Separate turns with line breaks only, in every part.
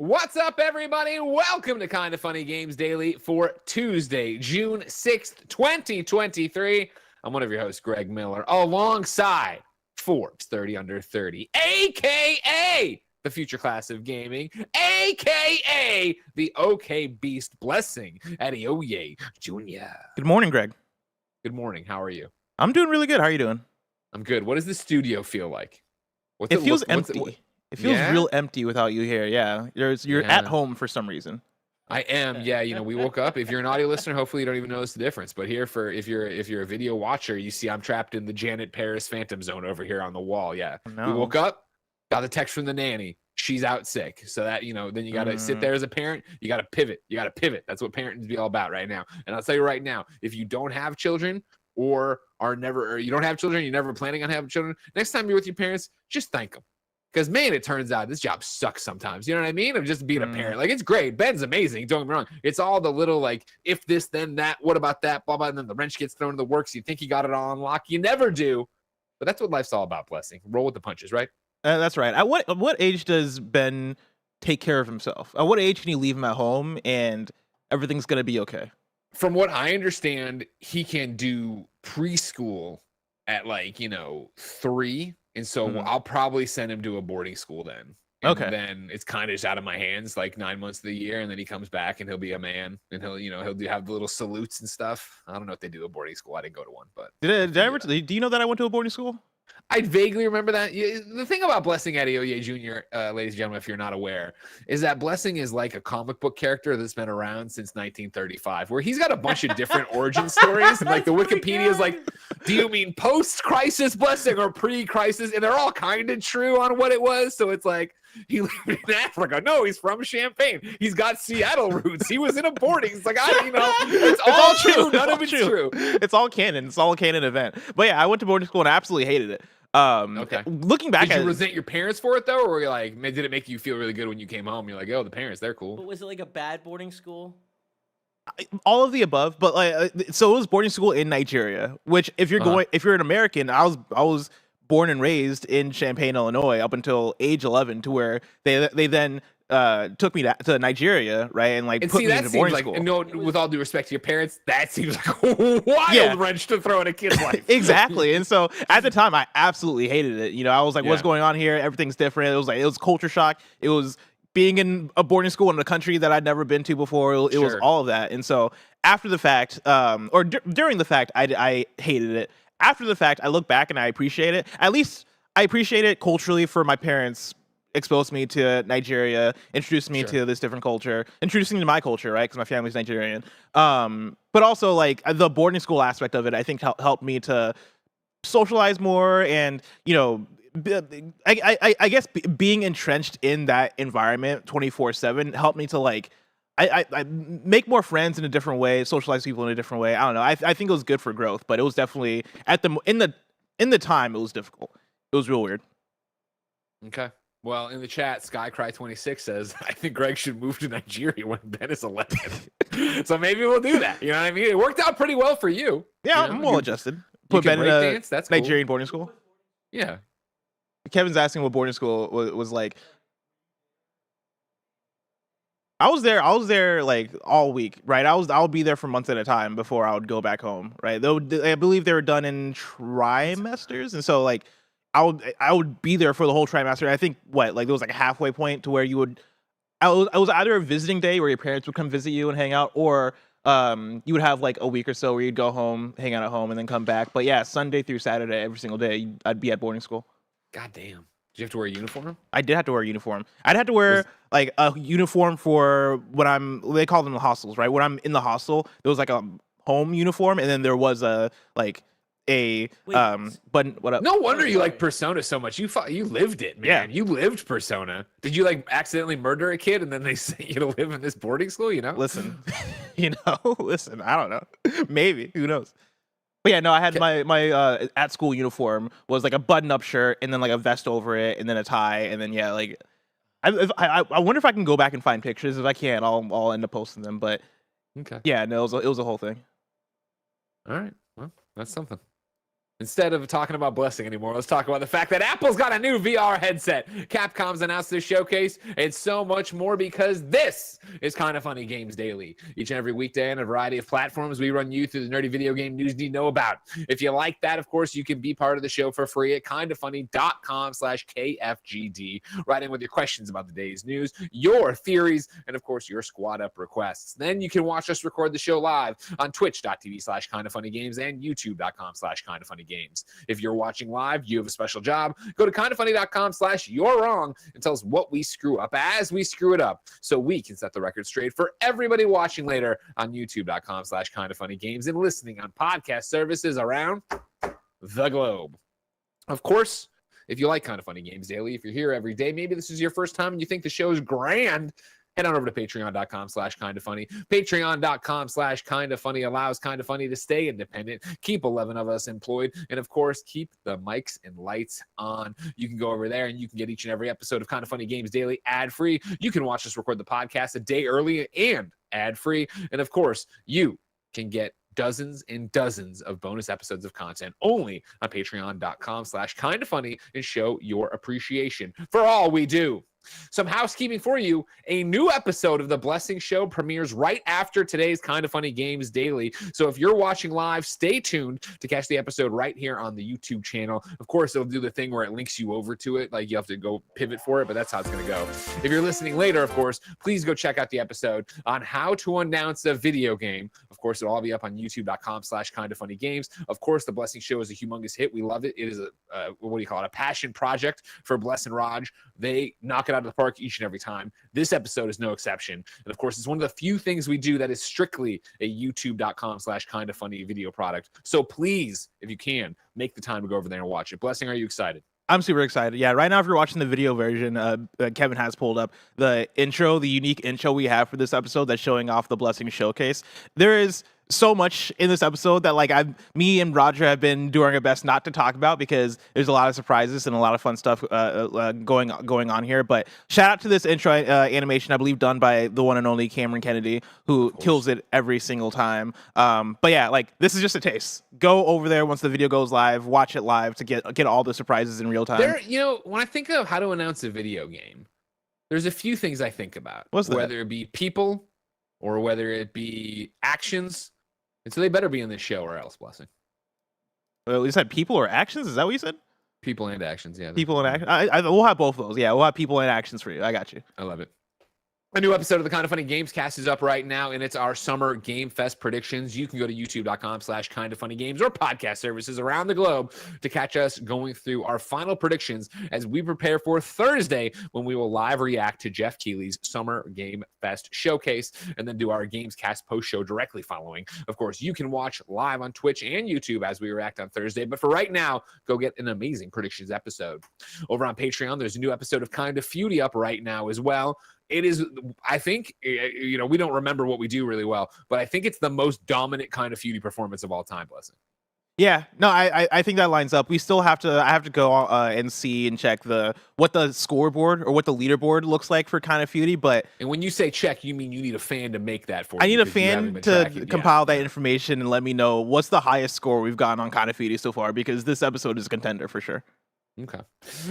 What's up, everybody? Welcome to Kinda Funny Games Daily for Tuesday, June 6th, 2023. I'm one of your hosts, Greg Miller, alongside Forbes 30 Under 30, a.k.a. the future class of gaming, a.k.a. the OK Beast Blessing, Adioye Jr.
Good morning, Greg.
Good morning. How are you?
I'm doing really good. How are you doing?
I'm good. What does the studio feel like?
It feels empty. It feels real empty without you here. Yeah, you're at home for some reason.
I am. Yeah, we woke up. If you're an audio listener, hopefully you don't even notice the difference. But here, if you're a video watcher, you see I'm trapped in the Janet Paris Phantom Zone over here on the wall. Yeah, we woke up, got the text from the nanny. She's out sick. So that then you got to sit there as a parent. You got to pivot. That's what parenting be all about right now. And I'll tell you right now, if you don't have children or you don't have children, you're never planning on having children, next time you're with your parents, just thank them. Because, man, it turns out this job sucks sometimes. You know what I mean? Of just being a parent. Like, it's great. Ben's amazing. Don't get me wrong. It's all the little, like, if this, then that, what about that, blah, blah, and then the wrench gets thrown in the works. You think you got it all on lock. You never do. But that's what life's all about, Blessing. Roll with the punches, right?
That's right. At what age does Ben take care of himself? At what age can you leave him at home and everything's going to be okay?
From what I understand, he can do preschool at, 3. And so I'll probably send him to a boarding school then. And then it's kind of just out of my hands, like 9 months of the year. And then he comes back and he'll be a man and he'll have the little salutes and stuff. I don't know if they do a boarding school. I didn't go to one, but
do you know that I went to a boarding school?
I vaguely remember that. The thing about Blessing Adioye Jr., ladies and gentlemen, if you're not aware, is that Blessing is like a comic book character that's been around since 1935, where he's got a bunch of different origin stories. And like the Wikipedia is like, do you mean post-crisis Blessing or pre-crisis? And they're all kind of true on what it was. So it's like, he lived in Africa. No, he's from Champaign. He's got Seattle roots. He was in a boarding. It's like, it's all true. None of it's true.
It's all canon. It's all a canon event. But yeah, I went to boarding school and I absolutely hated it. Looking back,
did you resent your parents for it though, or were you like, did it make you feel really good when you came home? You're like, oh, the parents, they're cool.
But was it like a bad boarding school?
All of the above, but so it was boarding school in Nigeria. Which, if you're an American, I was born and raised in Champaign, Illinois, up until age 11, to where they then took me to Nigeria, right, and put me into boarding school.
No, with all due respect to your parents, that seems like a wild wrench to throw in a kid's life.
Exactly. And so at the time, I absolutely hated it. I was like, what's going on here? Everything's different. It was culture shock. It was being in a boarding school in a country that I'd never been to before. It was all of that. And so after the fact, during the fact, I hated it. After the fact, I look back and I appreciate it. At least I appreciate it culturally for my parents exposed me to Nigeria, introduced me to this different culture, introducing me to my culture, right? Because my family's Nigerian. But also the boarding school aspect of it, I think helped me to socialize more, and I guess being entrenched in that environment 24/7 helped me to I make more friends in a different way, socialize people in a different way. I don't know. I think it was good for growth, but it was definitely in the time it was difficult. It was real weird.
Okay. Well, in the chat, SkyCry26 says, I think Greg should move to Nigeria when Ben is 11. So maybe we'll do that. You know what I mean? It worked out pretty well for you.
Yeah, I'm well adjusted. Put Ben in a Nigerian boarding school.
Yeah.
Kevin's asking what boarding school was like. I was there like all week, right? I'll be there for months at a time before I would go back home, right? I believe they were done in trimesters, and so I would be there for the whole trimester. I think there was a halfway point to where you would. I was either a visiting day where your parents would come visit you and hang out, or you would have a week or so where you'd go home, hang out at home, and then come back. But yeah, Sunday through Saturday, every single day, I'd be at boarding school.
God damn. Did you have to wear a uniform?
I did have to wear a uniform. I'd have to wear a uniform for when they call them the hostels, right? When I'm in the hostel, there was a home uniform, and then there was but what up?
No wonder you like Persona so much. You lived it, man.
Yeah.
You lived Persona. Did you accidentally murder a kid and then they sent you to live in this boarding school?
Listen, listen. I don't know. Maybe, who knows? But yeah, no, I had my at school uniform was a button-up shirt and then a vest over it and then a tie, and then I wonder if I can go back and find pictures. If I can, I'll end up posting them. But yeah, no, it was a whole thing.
All right, well, that's something. Instead of talking about Blessing anymore, let's talk about the fact that Apple's got a new VR headset. Capcom's announced this showcase, and so much more, because this is Kinda Funny Games Daily. Each and every weekday on a variety of platforms, we run you through the nerdy video game news you need to know about. If you like that, of course, you can be part of the show for free at kindafunny.com/KFGD. Write in with your questions about the day's news, your theories, and of course, your squad up requests. Then you can watch us record the show live on twitch.tv/KindaFunnyGames and youtube.com/KindaFunnyGames. If you're watching live, you have a special job. Go to kindafunny.com/you're wrong and tell us what we screw up as we screw it up, so we can set the record straight for everybody watching later on youtube.com/KindaFunnyGames and listening on podcast services around the globe. Of course, if you like Kinda Funny Games Daily, if you're here every day, maybe this is your first time and you think the show is grand, head on over to patreon.com/kindafunny. Patreon.com/kindafunny allows Kinda Funny to stay independent, keep 11 of us employed, and of course, keep the mics and lights on. You can go over there and you can get each and every episode of Kinda Funny Games Daily ad-free. You can watch us record the podcast a day early and ad-free. And of course, you can get dozens and dozens of bonus episodes of content only on patreon.com/kindafunny and show your appreciation for all we do. Some housekeeping for you. A new episode of The Blessing Show premieres right after today's Kinda Funny Games Daily. So if you're watching live, stay tuned to catch the episode right here on the YouTube channel. Of course, it'll do the thing where it links you over to it. Like, you have to go pivot for it, but that's how it's going to go. If you're listening later, of course, please go check out the episode on how to announce a video game. Of course, it'll all be up on youtube.com/KindaFunnyGames. Of course, The Blessing Show is a humongous hit. We love it. It is a passion project for Bless and Raj. They knock it out of the park each and every time. This episode is no exception. And of course, it's one of the few things we do that is strictly a youtube.com/KindaFunny video product. So please, if you can, make the time to go over there and watch it. Blessing, are you excited?
I'm super excited. Yeah, right now, if you're watching the video version, Kevin has pulled up the intro, the unique intro we have for this episode that's showing off the Blessing Showcase. There is so much in this episode that me and Roger have been doing our best not to talk about, because there's a lot of surprises and a lot of fun stuff going on here. But shout out to this intro animation, I believe done by the one and only Cameron Kennedy, who kills it every single time. But yeah, this is just a taste. Go over there once the video goes live, watch it live to get all the surprises in real time.
When I think of how to announce a video game, there's a few things I think about.
What's that?
Whether it be people or whether it be actions. And so they better be in this show or else, Blessing.
Well, you said people or actions? Is that what you said?
People and actions, yeah.
People and actions. We'll have both of those. Yeah, we'll have people and actions for you. I got you.
I love it. A new episode of the Kinda Funny Games Cast is up right now, and it's our Summer Game Fest predictions. You can go to youtube.com/KindaFunnyGames or podcast services around the globe to catch us going through our final predictions as we prepare for Thursday, when we will live react to Jeff Keighley's Summer Game Fest showcase and then do our Games Cast post show directly following. Of course, you can watch live on Twitch and YouTube as we react on Thursday. But for right now, go get an amazing predictions episode. Over on Patreon, there's a new episode of Kinda Feudy up right now as well. It is, I think, we don't remember what we do really well, but I think it's the most dominant Kinda Feudy performance of all time, Blessing.
Yeah, no, I think that lines up. We still have to, I have to go and see and check what the scoreboard or what the leaderboard looks like for Kinda Feudy, but...
And when you say check, you mean you need a fan to make that for you.
I need a fan to compile that information and let me know what's the highest score we've gotten on Kinda Feudy so far, because this episode is a contender for sure.
Okay.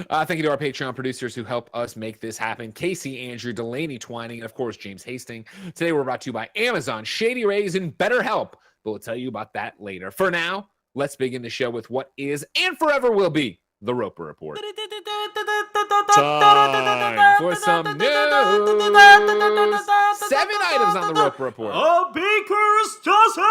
Thank you to our Patreon producers who help us make this happen. Casey, Andrew, Delaney, Twining, and of course, James Hastings. Today, we're brought to you by Amazon, Shady Rays, and BetterHelp. But we'll tell you about that later. For now, let's begin the show with what is and forever will be the Roper Report. Time for some news. 7 items on the Roper Report.
A baker's dozen!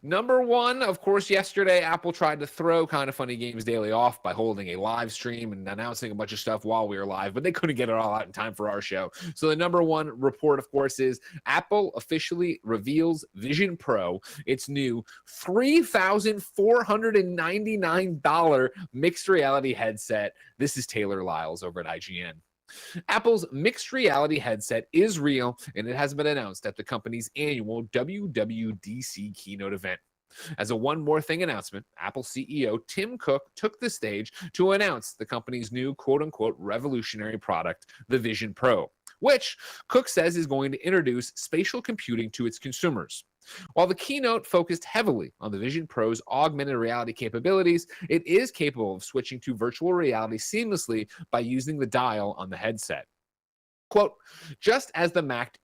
Number one, of course, yesterday, Apple tried to throw Kinda Funny Games Daily off by holding a live stream and announcing a bunch of stuff while we were live, but they couldn't get it all out in time for our show. So the number one report, of course, is Apple officially reveals Vision Pro, its new $3,499 mixed reality headset. This is Taylor Lyles over at IGN. Apple's mixed reality headset is real, and it has been announced at the company's annual WWDC keynote event. As a one more thing announcement, Apple CEO Tim Cook took the stage to announce the company's new quote-unquote revolutionary product, the Vision Pro, which Cook says is going to introduce spatial computing to its consumers. While the keynote focused heavily on the Vision Pro's augmented reality capabilities, it is capable of switching to virtual reality seamlessly by using the dial on the headset. Quote, just as the Mac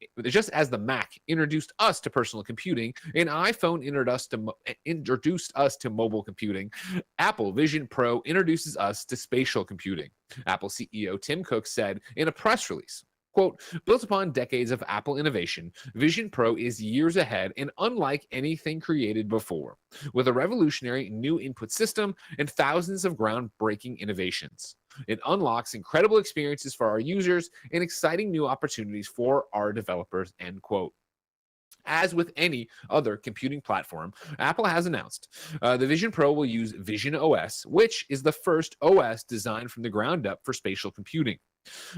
introduced us to personal computing, an iPhone introduced us to mobile computing, Apple Vision Pro introduces us to spatial computing. Apple CEO Tim Cook said in a press release, quote, built upon decades of Apple innovation, Vision Pro is years ahead and unlike anything created before, with a revolutionary new input system and thousands of groundbreaking innovations. It unlocks incredible experiences for our users and exciting new opportunities for our developers, end quote. As with any other computing platform, Apple has announced the Vision Pro will use Vision OS, which is the first OS designed from the ground up for spatial computing.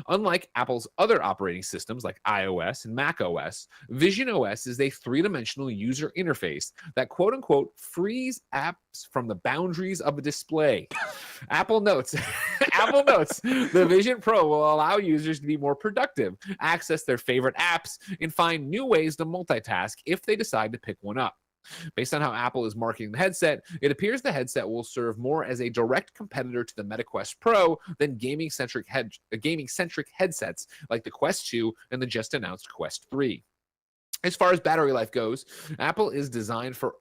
Unlike Apple's other operating systems like iOS and macOS, Vision OS is a three-dimensional user interface that quote-unquote frees apps from the boundaries of a display. Apple notes the Vision Pro will allow users to be more productive, access their favorite apps, and find new ways to multitask if they decide to pick one up. Based on how Apple is marketing the headset, it appears the headset will serve more as a direct competitor to the Meta Quest Pro than gaming-centric headsets like the Quest 2 and the just announced Quest 3. As far as battery life goes, Apple is designed for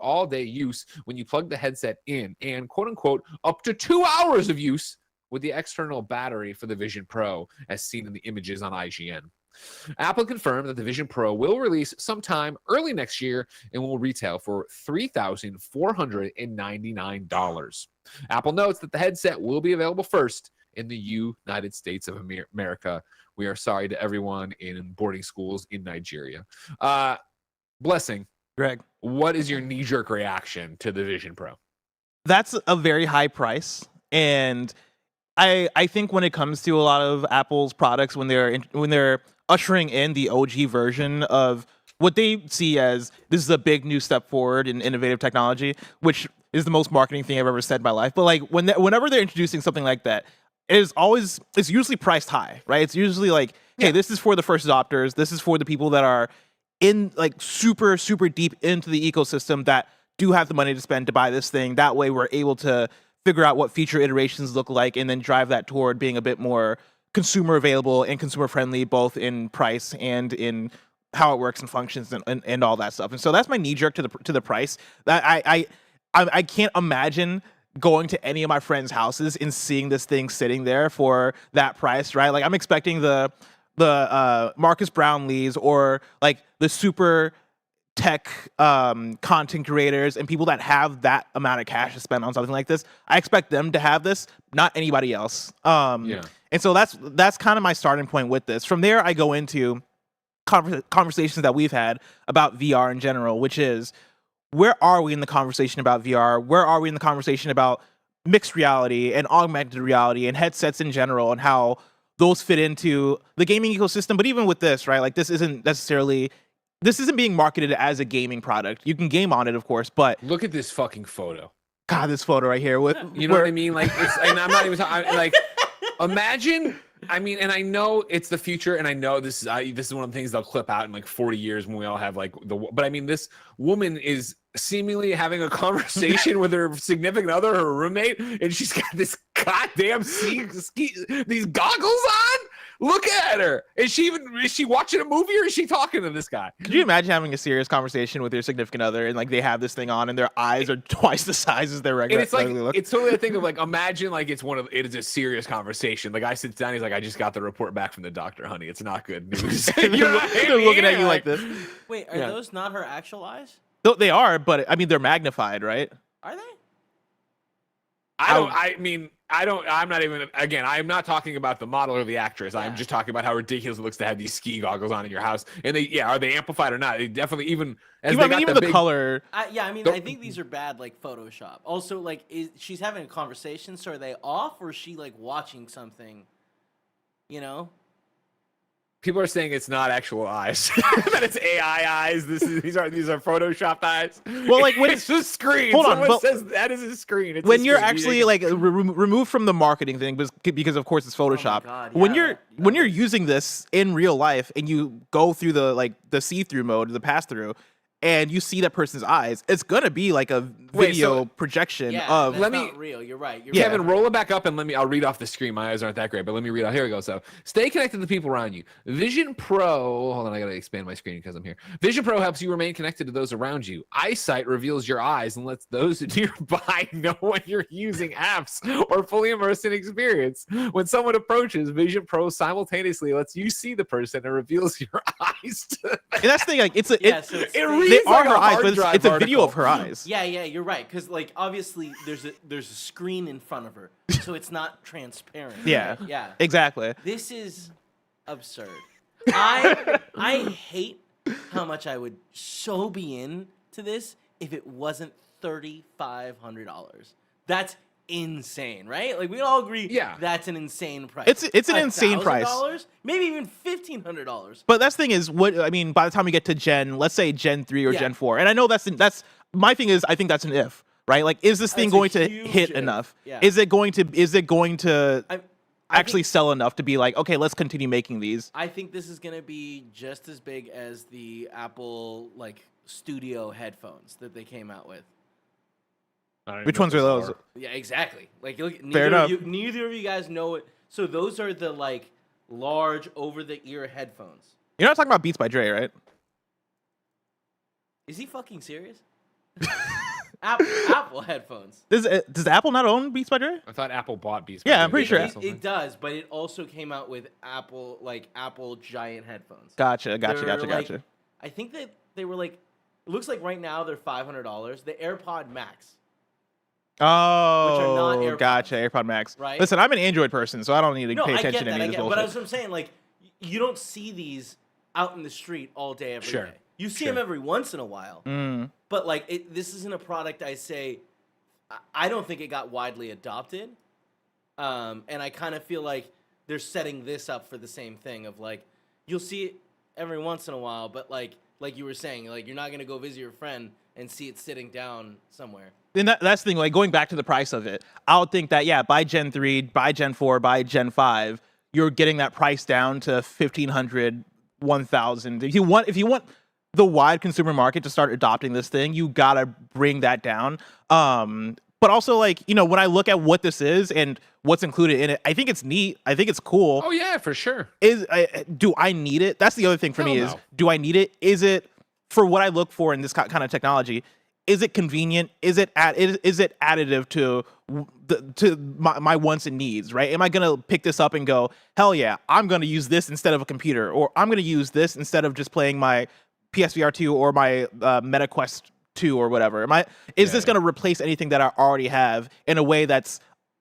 all-day use when you plug the headset in, and quote-unquote up to 2 hours of use with the external battery for the Vision Pro, as seen in the images on IGN. Apple confirmed that the Vision Pro will release sometime early next year and will retail for $3,499. Apple notes that the headset will be available first in the United States of America. We are sorry to everyone in boarding schools in Nigeria. Blessing,
Greg,
what is your knee-jerk reaction to the Vision Pro?
That's a very high price, and I think when it comes to a lot of Apple's products, when they're ushering in the OG version of what they see as this is a big new step forward in innovative technology, which is the most marketing thing I've ever said in my life. But like whenever they're introducing something like that, it's usually priced high, right? It's usually like, hey, this is for the first adopters. This is for the people that are in like super, super deep into the ecosystem that do have the money to spend to buy this thing. That way we're able to figure out what feature iterations look like and then drive that toward being a bit more consumer available and consumer friendly, both in price and in how it works and functions and all that stuff. And so that's my knee jerk to the price. That I can't imagine going to any of my friends' houses and seeing this thing sitting there for that price, right? Like I'm expecting the Marcus Brownlees or like the super tech content creators and people that have that amount of cash to spend on something like this. I expect them to have this, not anybody else. And so that's kind of my starting point with this. From there, I go into conversations that we've had about VR in general, which is, where are we in the conversation about VR? Where are we in the conversation about mixed reality and augmented reality and headsets in general and how those fit into the gaming ecosystem? But even with this, right, like this isn't being marketed as a gaming product. You can game on it, of course, but
look at this fucking photo.
God, this photo right here.
What I mean? Like, and I'm not even talking, like, imagine, I mean, and I know it's the future, and I know this is one of the things they'll clip out in like 40 years when we all have like but I mean, this woman is seemingly having a conversation with her significant other, her roommate, and she's got this goddamn these goggles on. Look at her. Is she watching a movie or is she talking to this guy?
Could you imagine having a serious conversation with your significant other and like they have this thing on and their eyes are twice the size as their regular?
And it's like it's totally a thing of like, imagine like it is a serious conversation. The guy sits down, he's like, I just got the report back from the doctor, honey. It's not good news.
They're looking at you like this.
Wait, are those not her actual eyes?
They are, but I mean they're magnified, right?
Are they?
I'm not even, again, I'm not talking about the model or the actress. I'm just talking about how ridiculous it looks to have these ski goggles on in your house. And are they amplified or not? They definitely, even the
color.
I think these are bad, like Photoshop. Also, like, she's having a conversation, so are they off or is she like watching something? You know?
People are saying it's not actual eyes, that it's AI eyes. These are photoshopped eyes.
Well, like when
it's a screen.
Hold on,
Someone says that is a screen. It's
when
a
you're
screen.
actually like removed from the marketing thing, because of course it's Photoshop.
God,
when
yeah,
you're using this in real life and you go through the see-through mode, the pass-through, and you see that person's eyes, it's gonna be like a video projection of.
That's not real. You're right.
Kevin, roll it back up and I'll read off the screen. My eyes aren't that great, but let me read out. Here we go. So stay connected to the people around you. Vision Pro, hold on, I gotta expand my screen because I'm here. Vision Pro helps you remain connected to those around you. Eyesight reveals your eyes and lets those nearby know when you're using apps or fully immersed in experience. When someone approaches, Vision Pro simultaneously lets you see the person and reveals your eyes.
And that's the thing, like
It
they are
like
her eyes, but it's a
article.
video of her eyes.
Yeah, you're right. Because like obviously there's a screen in front of her, so it's not transparent.
Yeah,
right? Yeah,
exactly.
This is absurd. I hate how much I would so be into this if it wasn't $3,500. That's insane, right? Like we all agree.
Yeah,
that's an insane price.
It's an insane price.
Maybe even $1,500.
But that's the thing is, what I mean, by the time we get to let's say Gen 3 or Gen 4, and I know that's my thing is, I think that's an if, right? Like, is this thing going to hit enough?
Yeah.
Is it going to actually sell enough to be like, okay, let's continue making these?
I think this is going to be just as big as the Apple like studio headphones that they came out with.
Which ones are those?
Yeah, exactly. Like, look,
Fair enough.
neither of you guys know it. So those are the like large over-the-ear headphones.
You're not talking about Beats by Dre, right?
Is he fucking serious? Apple headphones.
Does Apple not own Beats by Dre?
I thought Apple bought Beats by
Yeah,
Dre.
I'm pretty sure.
It does, but it also came out with Apple giant headphones.
Gotcha.
Like, I think that they were like, it looks like right now they're $500. The AirPod Max.
Oh, gotcha. AirPod Max.
Right?
Listen, I'm an Android person, so I don't need to pay attention to any of this bullshit.
But as I'm saying, like, you don't see these out in the street all day, every day. You see them every once in a while. But, like, this isn't a product I don't think it got widely adopted. And I kind of feel like they're setting this up for the same thing of, like, you'll see it every once in a while, but, like you were saying, like, you're not going to go visit your friend and see it sitting down somewhere.
And that's the thing, like going back to the price of it, I would think that, yeah, by Gen 3, by Gen 4, by Gen 5, you're getting that price down to $1,500, $1,000. If you want the wide consumer market to start adopting this thing, you gotta bring that down. But also, like, you know, when I look at what this is and what's included in it, I think it's neat. I think it's cool.
Oh yeah, for sure.
Do I need it? That's the other thing for me is, do I need it? Is it for what I look for in this kind of technology? Is it convenient? Is it additive to my wants and needs, right? Am I going to pick this up and go, hell yeah, I'm going to use this instead of a computer, or I'm going to use this instead of just playing my PSVR 2 or my Meta Quest 2 or whatever? Is this going to replace anything that I already have in a way that's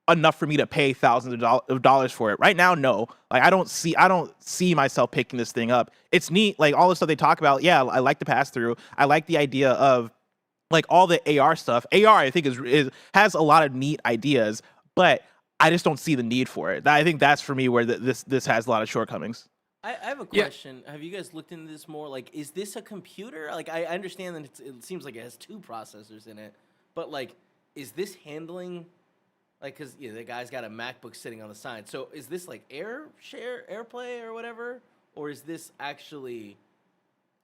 enough for me to pay thousands of dollars for it? Right now, no. Like, I don't see myself picking this thing up. It's neat, like all the stuff they talk about. Yeah, I like the pass through. I like the idea of like all the AR stuff. AR, I think, has a lot of neat ideas, but I just don't see the need for it. I think that's for me where this has a lot of shortcomings.
I have a question. Have you guys looked into this more? Like, is this a computer? Like, I understand that it seems like it has 2 processors in it, but like, is this handling, like, because the guy's got a MacBook sitting on the side. So is this like AirPlay or whatever, or is this actually?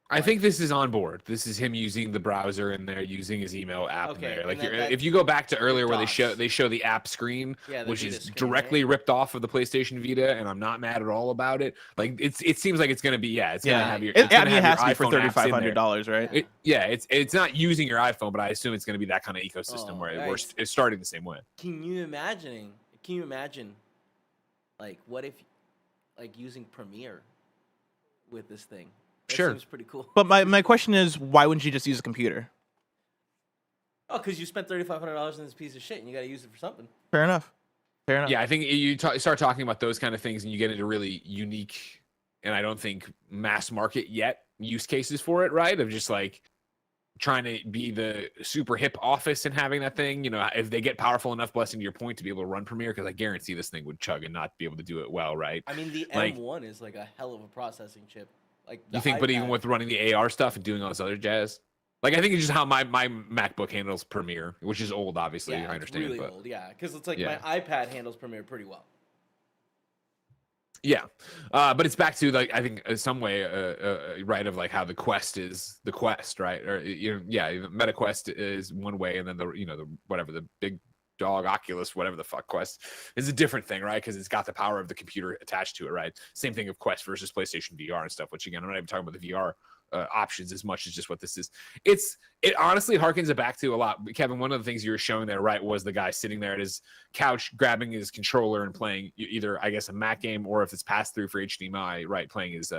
I think this is on board. This is him using the browser in there, using his email app in there. Like, if you go back to earlier where they show the app screen, which is directly ripped off of the PlayStation Vita, and I'm not mad at all about it. Like, it seems like it's gonna be it's gonna have your. It
has to be for $3,500, right?
It's not using your iPhone, but I assume it's gonna be that kind of ecosystem where it's starting the same way.
Can you imagine? Like, what if, like, using Premiere with this thing? That seems pretty cool.
But my question is, why wouldn't you just use a computer?
Oh, because you spent $3,500 on this piece of shit, and you got to use it for something.
Fair enough.
Yeah, I think you start talking about those kind of things, and you get into really unique, and I don't think mass market yet use cases for it, right? Of just like trying to be the super hip office and having that thing, you know, if they get powerful enough, blessing to your point, to be able to run Premiere, because I guarantee this thing would chug and not be able to do it well, right?
I mean, the M1 is like a hell of a processing chip. Like
you think, but even with running the AR stuff and doing all this other jazz, like I think it's just how my MacBook handles Premiere, which is old, obviously.
Yeah,
I understand,
really
but
old, yeah, because it's like my iPad handles Premiere pretty well.
Yeah, but it's back to like I think in some way, right, of like how the Quest is the Quest, right? Or Meta Quest is one way, and then the big dog Oculus, whatever the fuck Quest is a different thing, right? Because it's got the power of the computer attached to it, right? Same thing of Quest versus PlayStation VR and stuff. Which again, I'm not even talking about the VR options as much as just what this is. It honestly harkens it back to a lot. Kevin, one of the things you were showing there, right, was the guy sitting there at his couch grabbing his controller and playing either, I guess, a Mac game, or if it's passed through for HDMI, right, playing his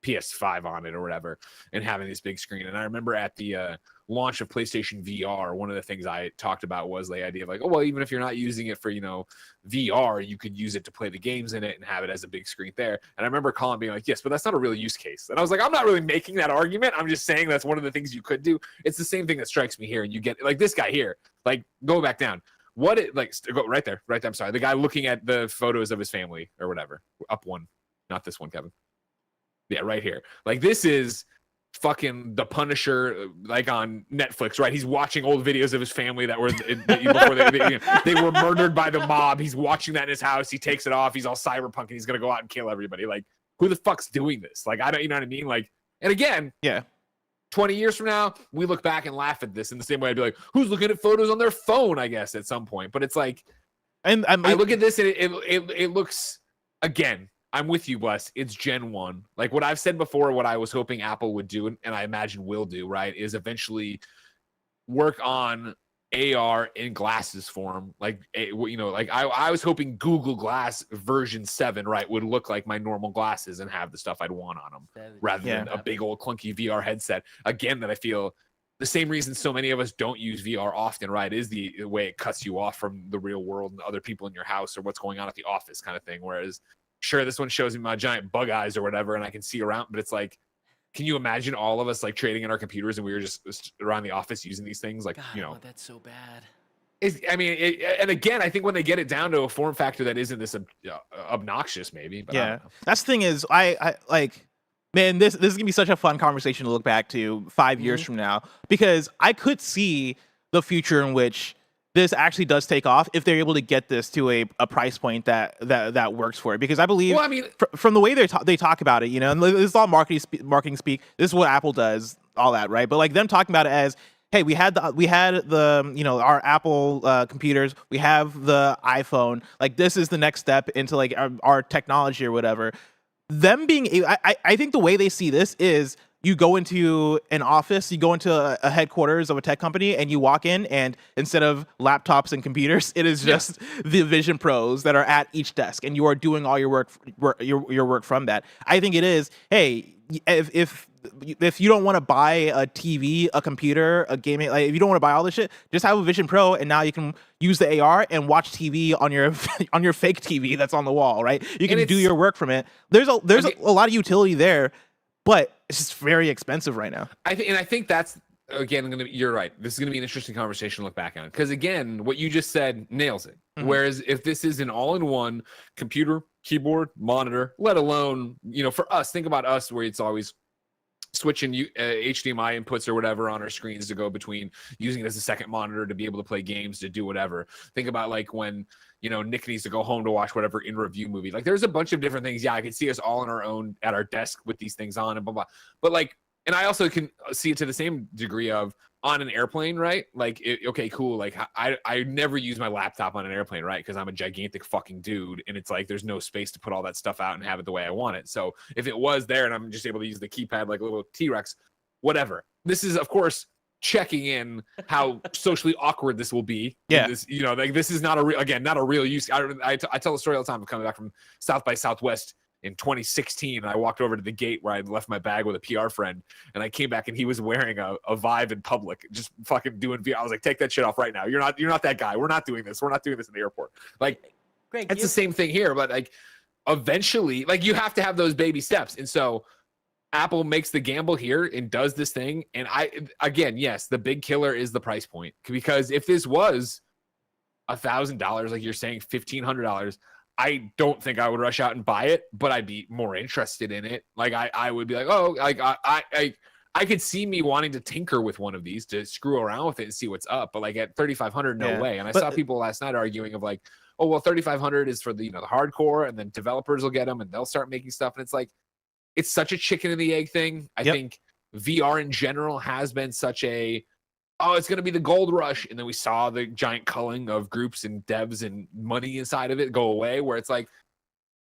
PS5 on it or whatever, and having this big screen. And I remember at the launch of PlayStation VR, one of the things I talked about was the idea of like, oh, well, even if you're not using it for, VR, you could use it to play the games in it and have it as a big screen there. And I remember Colin being like, yes, but that's not a real use case. And I was like, I'm not really making that argument. I'm just saying that's one of the things you could do. It's the same thing that strikes me here. And you get like this guy here, like go back down. Go right there. I'm sorry. The guy looking at the photos of his family or whatever. Up one, not this one, Kevin. Yeah, right here. Like this is fucking The Punisher, like on Netflix, right? He's watching old videos of his family that were before they were murdered by the mob. He's watching that in his house. He takes it off. He's all cyberpunk and he's gonna go out and kill everybody. Like, who the fuck's doing this? Like, I don't, you know what I mean? Like, and again, 20 years from now, we look back and laugh at this in the same way. I'd be like, who's looking at photos on their phone? I guess at some point, but it's like, and I look at this and it looks again. I'm with you, Bless. It's Gen 1. Like what I've said before, what I was hoping Apple would do, and I imagine will do, right, is eventually work on AR in glasses form. Like, I was hoping Google Glass version 7, right, would look like my normal glasses and have the stuff I'd want on them rather than a big old clunky VR headset. Again, that I feel the same reason so many of us don't use VR often, right, is the way it cuts you off from the real world and other people in your house or what's going on at the office kind of thing. Whereas sure, this one shows me my giant bug eyes or whatever, and I can see around. But it's like, can you imagine all of us like trading in our computers and we were just around the office using these things? Like,
God, that's so bad.
And again, I think when they get it down to a form factor that isn't this obnoxious, maybe. But
that's the thing is, I like, man, this is gonna be such a fun conversation to look back to 5 years from now, because I could see the future in which this actually does take off if they're able to get this to a price point that works for it. Because I believe, from the way they talk about it, and this is all marketing speak. This is what Apple does, all that, right? But like them talking about it as, hey, we had the our Apple computers, we have the iPhone. Like this is the next step into like our technology or whatever. Them being, I think the way they see this is, you go into an office, you go into a headquarters of a tech company, and you walk in, and instead of laptops and computers, it is just the Vision Pros that are at each desk, and you are doing all your work from that. I think it is, hey, if you don't want to buy a TV, a computer, a gaming, like if you don't want to buy all this shit, just have a Vision Pro, and now you can use the AR and watch TV on your on your fake TV that's on the wall, right? You can do your work from it. There's a lot of utility there. But it's just very expensive right now.
I think that's, again, you're right. This is going to be an interesting conversation to look back on. Because, again, what you just said nails it. Mm-hmm. Whereas if this is an all-in-one computer, keyboard, monitor, let alone, for us, think about us where it's always switching HDMI inputs or whatever on our screens to go between using it as a second monitor to be able to play games, to do whatever. Think about like when Nick needs to go home to watch whatever in review movie. Like there's a bunch of different things. Yeah, I can see us all on our own at our desk with these things on and blah blah. But like, and I also can see it to the same degree of on an airplane, right? Like, okay, cool. Like I never use my laptop on an airplane, right? Because I'm a gigantic fucking dude, and it's like there's no space to put all that stuff out and have it the way I want it. So if it was there and I'm just able to use the keypad like a little T-Rex, whatever. This is, of course, checking in how socially awkward this will be.
Yeah.
This, like this is not a real use. I tell the story all the time of coming back from South by Southwest in 2016, and I walked over to the gate where I left my bag with a PR friend, and I came back and he was wearing a Vive in public, just fucking doing VR. I was like, take that shit off right now. You're not that guy. We're not doing this. We're not doing this in the airport. Like, Greg, it's the same thing here, but like eventually, like you have to have those baby steps. And so Apple makes the gamble here and does this thing. And again, yes, the big killer is the price point, because if this was $1,000, like you're saying, $1,500, I don't think I would rush out and buy it, but I'd be more interested in it. Like I would be like, oh, like I could see me wanting to tinker with one of these to screw around with it and see what's up. But like at 3,500, no way. And I saw people last night arguing of like, oh, well, 3,500 is for the, the hardcore, and then developers will get them and they'll start making stuff. And it's like, it's such a chicken and the egg thing. I think VR in general has been such a, oh, it's going to be the gold rush. And then we saw the giant culling of groups and devs and money inside of it go away, where it's like,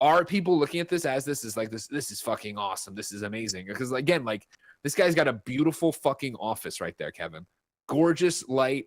are people looking at this as this is like, this is fucking awesome. This is amazing. Because again, like, this guy's got a beautiful fucking office right there, Kevin. Gorgeous light,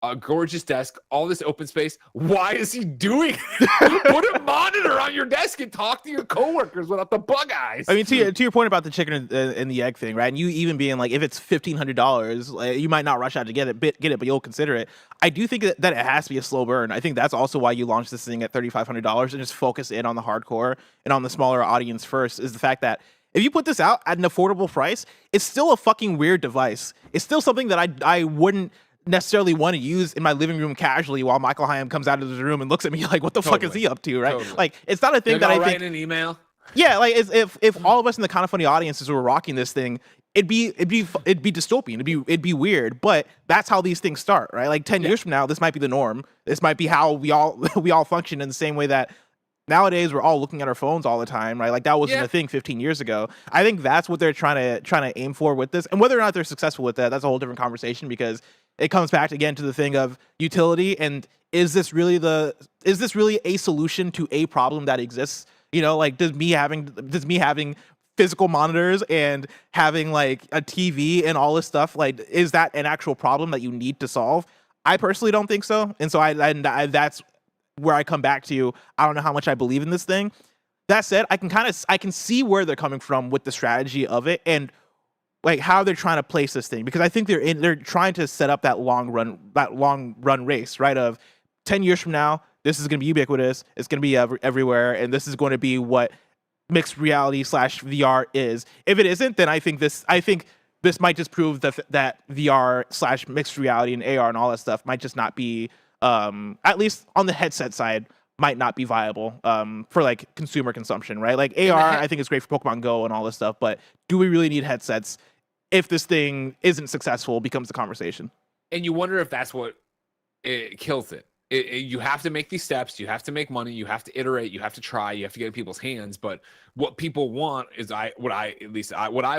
a gorgeous desk, all this open space. Why is he doing it? Put a monitor on your desk and talk to your coworkers without the bug eyes.
I mean, to your point about the chicken and the egg thing, right? And you even being like, if it's $1,500, you might not rush out to get it, but you'll consider it. I do think that it has to be a slow burn. I think that's also why you launched this thing at $3,500 and just focus in on the hardcore and on the smaller audience first, is the fact that if you put this out at an affordable price, it's still a fucking weird device. It's still something that I wouldn't necessarily want to use in my living room casually while Michael Hyam comes out of his room and looks at me like, what the fuck is he up to, right? Like, it's not a thing that I think...
write an email?
Yeah, like, if all of us in the KindaFunny audiences were rocking this thing, it'd be dystopian, it'd be weird, but that's how these things start, right? Like 10 years from now, this might be the norm. This might be how we all function, in the same way that nowadays we're all looking at our phones all the time, right? Like, that wasn't a thing 15 years ago. I think that's what they're trying to aim for with this, and whether or not they're successful with that, that's a whole different conversation, because it comes back again to the thing of utility, and is this really a solution to a problem that exists? You know, like, does me having physical monitors and having like a TV and all this stuff, like, is that an actual problem that you need to solve? I personally don't think so, and so I that's where I come back to. I don't know how much I believe in this thing. That said, I can see where they're coming from with the strategy of it, and like how they're trying to place this thing, because I think they're trying to set up that long run race, right? Of 10 years from now, this is going to be ubiquitous. It's going to be everywhere, and this is going to be what mixed reality / VR is. If it isn't, then I think this might just prove that VR / mixed reality and AR and all that stuff might just not be, at least on the headset side, might not be viable for like consumer consumption, right? Like AR, I think is great for Pokemon Go and all this stuff, but do we really need headsets if this thing isn't successful? Becomes the conversation.
And you wonder if that's what kills it. You have to make these steps, you have to make money, you have to iterate, you have to try, you have to get in people's hands. But what people want is what I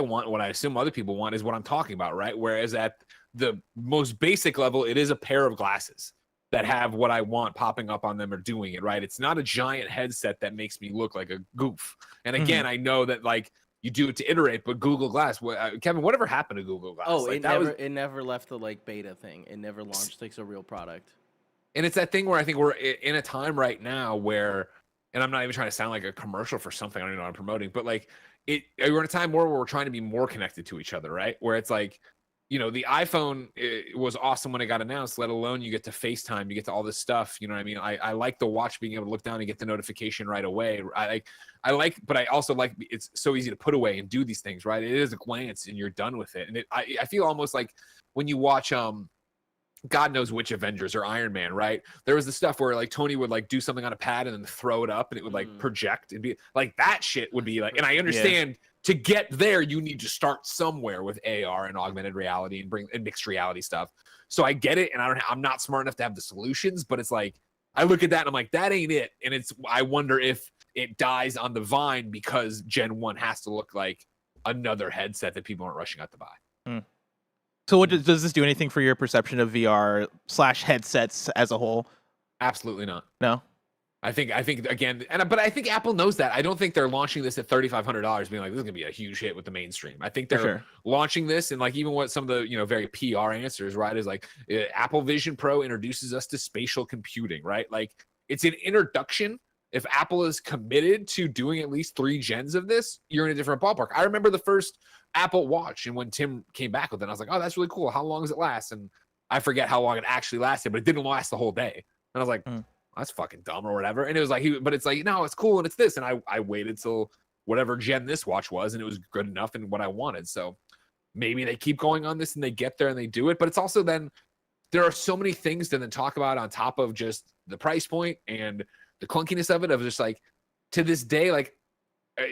want, what I assume other people want, is what I'm talking about, right? Whereas at the most basic level, it is a pair of glasses that have what I want popping up on them or doing it, right? It's not a giant headset that makes me look like a goof. And again, I know that like you do it to iterate, but Google Glass, Kevin, whatever happened to Google Glass?
Oh,
like,
it never left the like beta thing. It never launched like a real product.
And it's that thing where I think we're in a time right now where, and I'm not even trying to sound like a commercial for something I don't even know what I'm promoting, but like we're in a time more where we're trying to be more connected to each other, right? Where it's like, you know, the iPhone was awesome when it got announced, let alone you get to FaceTime, you get to all this stuff. You know what I mean? I like the watch being able to look down and get the notification right away. But I also like, it's so easy to put away and do these things, right? It is a glance and you're done with it. And I feel almost like when you watch, God knows which Avengers or Iron Man, right? There was the stuff where like Tony would like do something on a pad and then throw it up and it would like project and be like, that shit would be like, and I understand to get there, you need to start somewhere with AR and augmented reality and bring and mixed reality stuff. So I get it. And I'm not smart enough to have the solutions, but it's like, I look at that and I'm like, that ain't it. And I wonder if it dies on the vine because Gen 1 has to look like another headset that people aren't rushing out to buy.
So what does this do anything for your perception of VR / headsets as a whole?
Absolutely not.
No.
I think again, but I think Apple knows that. I don't think they're launching this at $3,500 being like, this is gonna be a huge hit with the mainstream. I think they're launching this, and like even what some of the very PR answers, right, is like Apple Vision Pro introduces us to spatial computing, right? Like it's an introduction. If Apple is committed to doing at least 3 gens of this, you're in a different ballpark. I remember the first Apple Watch, and when Tim came back with it, I was like, oh, that's really cool. How long does it last? And I forget how long it actually lasted, but it didn't last the whole day. And I was like, that's fucking dumb or whatever. And it was like, but it's like, no, it's cool and it's this. And I waited till whatever gen this watch was, and it was good enough and what I wanted. So maybe they keep going on this and they get there and they do it. But it's also then there are so many things to then talk about on top of just the price point and the clunkiness of it, of just like, to this day, like,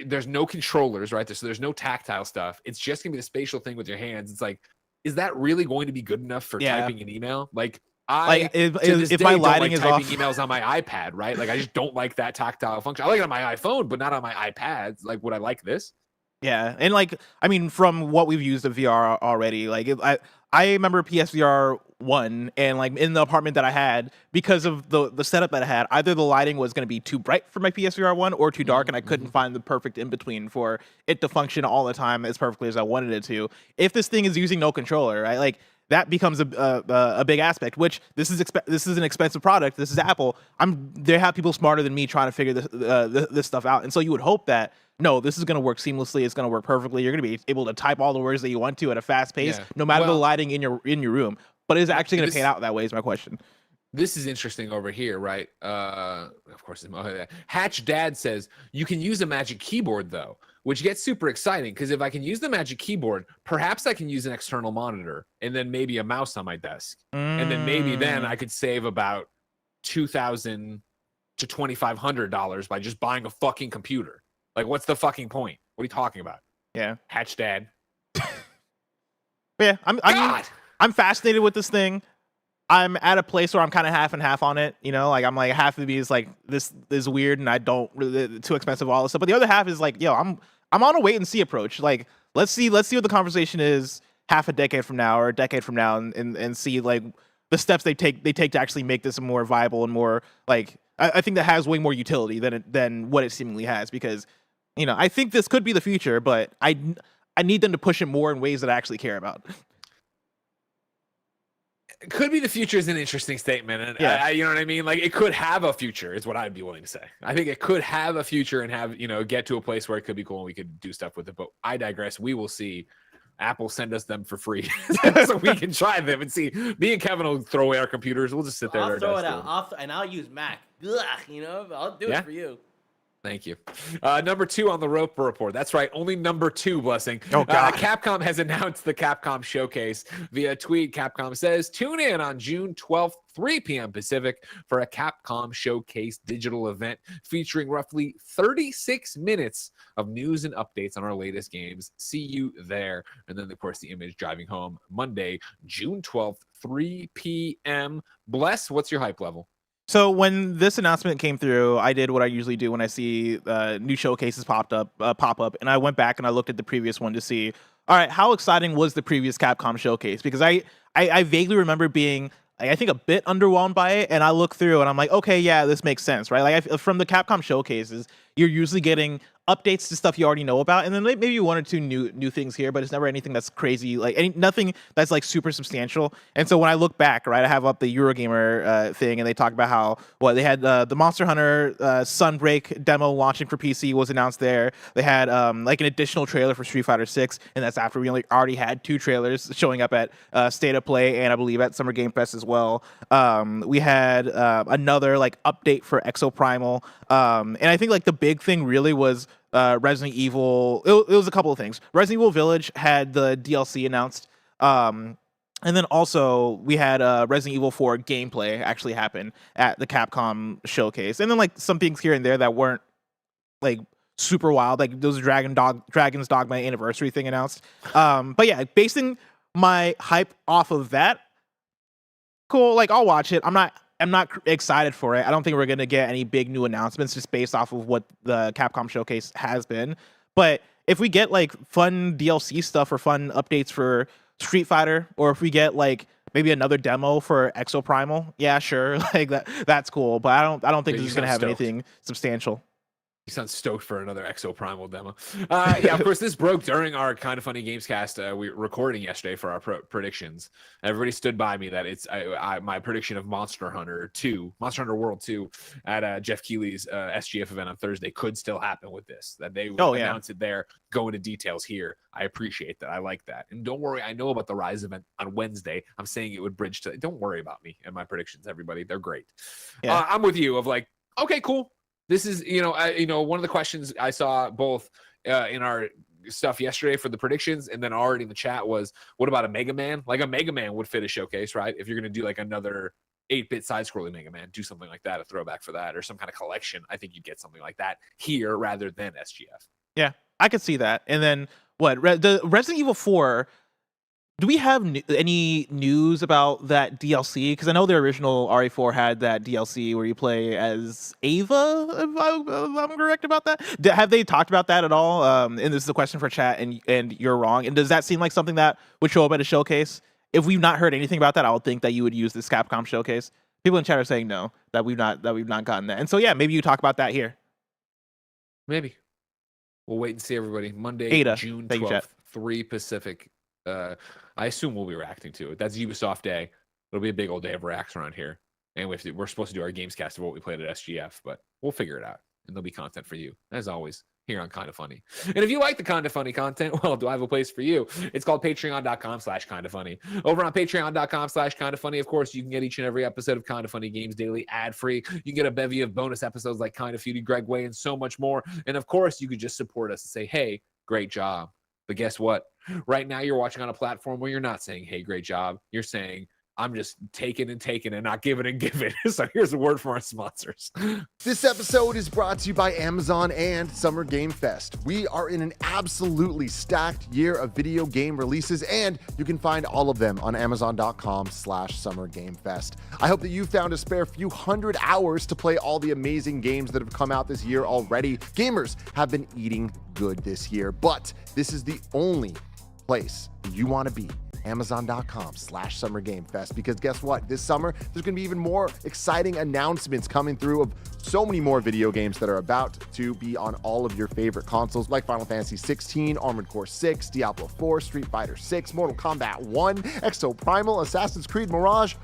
there's no controllers, right? So there's no tactile stuff. It's just gonna be the spatial thing with your hands. It's like, is that really going to be good enough for typing an email? Like, if my lighting is off, emails on my iPad, right? Like, I just don't like that tactile function. I like it on my iPhone, but not on my iPad. Like, would I like this?
Yeah, and like, I mean, from what we've used of VR already, like, I remember PSVR 1, and like in the apartment that I had, because of the setup that I had, either the lighting was going to be too bright for my PSVR 1 or too dark, and I couldn't find the perfect in between for it to function all the time as perfectly as I wanted it to. If this thing is using no controller, right, like, that becomes a big aspect. Which this is an expensive product. This is Apple. They have people smarter than me trying to figure this stuff out, and so you would hope that, no, this is going to work seamlessly. It's going to work perfectly. You're going to be able to type all the words that you want to at a fast pace, no matter the lighting in your room. But is it actually going to pan out that way? Is my question.
This is interesting over here, right? Of course, Hatch Dad says you can use a Magic Keyboard though, which gets super exciting, because if I can use the Magic Keyboard, perhaps I can use an external monitor and then maybe a mouse on my desk, and then maybe then I could save about $2,000 to $2,500 by just buying a fucking computer. Like, what's the fucking point? What are you talking about?
Yeah,
Hatch Dad.
Yeah, I'm fascinated with this thing. I'm at a place where I'm kind of half and half on it, you know, like, I'm like, half of me is like, this is weird and I don't really, too expensive, all this stuff, but the other half is like, yo, I'm on a wait and see approach. Like, let's see what the conversation is half a decade from now or a decade from now, and see like the steps they take to actually make this more viable and more like, I think that has way more utility than what it seemingly has, because, you know, I think this could be the future, but I need them to push it more in ways that I actually care about.
Could be the future is an interesting statement, and you know what I mean? Like, it could have a future is what I'd be willing to say. I think it could have a future and have, you know, get to a place where it could be cool and we could do stuff with it, but I digress. We will see. Apple send us them for free so we can try them and see. Me and Kevin will throw away our computers. We'll just sit there.
I'll throw it out. I'll use Mac. Ugh, you know, I'll do it for you.
Thank you. Number 2 on the rope report. That's right. Only number 2, Blessing.
Oh, God.
Capcom has announced the Capcom Showcase via tweet. Capcom says, tune in on June 12th, 3 p.m. Pacific for a Capcom Showcase digital event featuring roughly 36 minutes of news and updates on our latest games. See you there. And then, of course, the image driving home Monday, June 12th, 3 p.m. Bless, what's your hype level?
So when this announcement came through, I did what I usually do when I see new showcases pop up, and I went back and I looked at the previous one to see, all right, how exciting was the previous Capcom showcase? Because I vaguely remember being, I think, a bit underwhelmed by it, and I look through and I'm like, okay, yeah, this makes sense, right? Like, from the Capcom showcases, you're usually getting updates to stuff you already know about, and then maybe 1 or 2 new things here, but it's never anything that's crazy, like nothing that's like super substantial. And so when I look back, right, I have up the Eurogamer thing, and they talk about how they had the Monster Hunter Sunbreak demo launching for PC was announced there. They had like an additional trailer for Street Fighter 6, and that's after we already had 2 trailers showing up at State of Play and I believe at Summer Game Fest as well. We had another like update for Exoprimal, and I think like the big thing really was Resident Evil. It was a couple of things. Resident Evil Village had the DLC announced, and then also we had Resident Evil 4 gameplay actually happen at the Capcom showcase, and then like some things here and there that weren't like super wild, like those Dragon's Dogma anniversary thing announced. But yeah, basing my hype off of that, cool. Like, I'll watch it. I'm not excited for it. I don't think we're going to get any big new announcements just based off of what the Capcom showcase has been. But if we get like fun DLC stuff or fun updates for Street Fighter, or if we get like maybe another demo for Exoprimal, yeah, sure. Like that's cool. But I don't think this is going to have anything substantial.
You sound stoked for another Exoprimal demo. Yeah, of course, this broke during our KindaFunny Gamescast. We were recording yesterday for our predictions. Everybody stood by me that it's my prediction of Monster Hunter World 2 at Jeff Keighley's SGF event on Thursday could still happen with this. That they would announce it there, go into details here. I appreciate that. I like that. And don't worry, I know about the Rise event on Wednesday. I'm saying it would bridge to. Don't worry about me and my predictions, everybody. They're great. Yeah. I'm with you of like, okay, cool. This is, one of the questions I saw both in our stuff yesterday for the predictions, and then already in the chat was, what about a Mega Man? Like a Mega Man would fit a showcase, right? If you're going to do like another 8-bit side-scrolling Mega Man, do something like that, a throwback for that, or some kind of collection. I think you'd get something like that here rather than SGF.
Yeah, I could see that. And then the Resident Evil 4, do we have any news about that DLC? Because I know the original RE4 had that DLC where you play as Ava, if I'm correct about that. Have they talked about that at all? And this is a question for chat, and you're wrong. And does that seem like something that would show up at a showcase? If we've not heard anything about that, I would think that you would use this Capcom showcase. People in chat are saying no, that we've not gotten that. And so yeah, maybe you talk about that here.
Maybe. We'll wait and see, everybody. Monday, June 12th, 3 Pacific. I assume we'll be reacting to it. That's Ubisoft Day. It'll be a big old day of reacts around here. And we're supposed to do our Gamescast of what we played at SGF, but we'll figure it out. And there'll be content for you, as always, here on KindaFunny. And if you like the KindaFunny content, well, do I have a place for you? It's called patreon.com/KindaFunny. Over on patreon.com/KindaFunny, of course, you can get each and every episode of KindaFunny Games Daily ad-free. You can get a bevy of bonus episodes like Kinda Feudy, Greg Way, and so much more. And of course, you could just support us and say, hey, great job. But guess what? Right now, you're watching on a platform where you're not saying, hey, great job. You're saying, I'm just taking and not giving and giving. So here's a word from our sponsors.
This episode is brought to you by Amazon and Summer Game Fest. We are in an absolutely stacked year of video game releases, and you can find all of them on Amazon.com/SummerGameFest. I hope that you found a spare few hundred hours to play all the amazing games that have come out this year already. Gamers have been eating good this year, but this is the only place you want to be. Amazon.com/SummerGameFest, because guess what? This summer, there's going to be even more exciting announcements coming through of so many more video games that are about to be on all of your favorite consoles, like Final Fantasy 16, Armored Core 6, Diablo 4, Street Fighter 6, Mortal Kombat 1, Exo Primal, Assassin's Creed Mirage.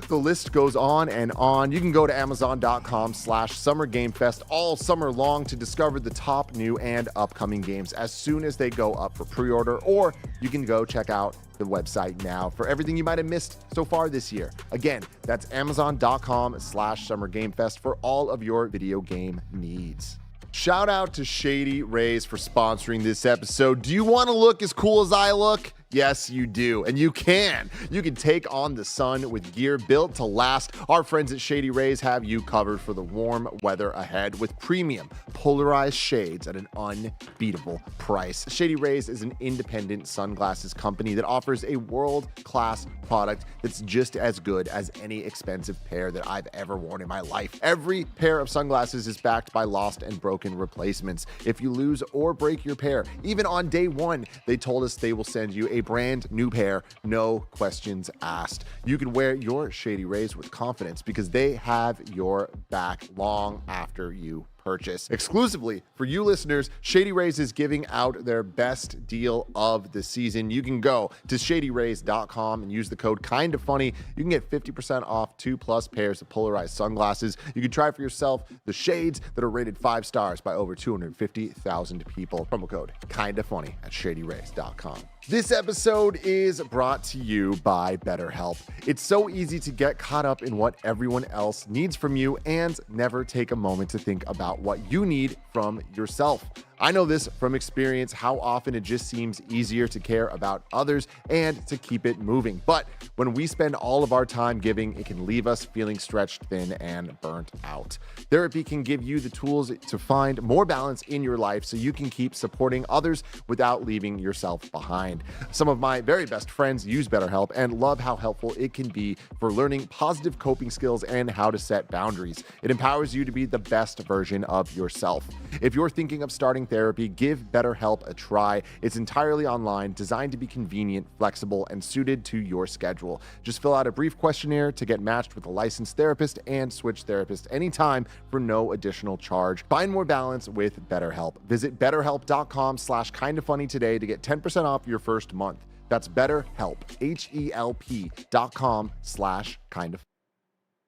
The list goes on and on. You can go to Amazon.com/SummerGameFest all summer long to discover the top new and upcoming games as soon as they go up for pre-order, or you can go check out the website now for everything you might have missed so far this year. Again, that's Amazon.com/SummerGameFest for all of your video game needs. Shout out to Shady Rays for sponsoring this episode. Do you want to look as cool as I look? Yes, you do. And you can. You can take on the sun with gear built to last. Our friends at Shady Rays have you covered for the warm weather ahead with premium polarized shades at an unbeatable price. Shady Rays is an independent sunglasses company that offers a world-class product that's just as good as any expensive pair that I've ever worn in my life. Every pair of sunglasses is backed by lost and broken replacements. If you lose or break your pair, even on day one, they told us they will send you a brand new pair, no questions asked. You can wear your Shady Rays with confidence because they have your back long after you purchase. Exclusively for you listeners, Shady Rays is giving out their best deal of the season. You can go to shadyrays.com and use the code KindaFunny. You can get 50% off 2+ pairs of polarized sunglasses. You can try for yourself the shades that are rated 5 stars by over 250,000 people. Promo code KindaFunny at shadyrays.com. This episode is brought to you by BetterHelp. It's so easy to get caught up in what everyone else needs from you and never take a moment to think about what you need from yourself. I know this from experience, how often it just seems easier to care about others and to keep it moving. But when we spend all of our time giving, it can leave us feeling stretched thin and burnt out. Therapy can give you the tools to find more balance in your life so you can keep supporting others without leaving yourself behind. Some of my very best friends use BetterHelp and love how helpful it can be for learning positive coping skills and how to set boundaries. It empowers you to be the best version of yourself. If you're thinking of starting therapy, give BetterHelp a try. It's entirely online, designed to be convenient, flexible, and suited to your schedule. Just fill out a brief questionnaire to get matched with a licensed therapist and switch therapists anytime for no additional charge. Find more balance with BetterHelp. Visit betterhelp.com/kindafunny today to get 10% off your first month. That's BetterHelp, HELP.com/kindafunny.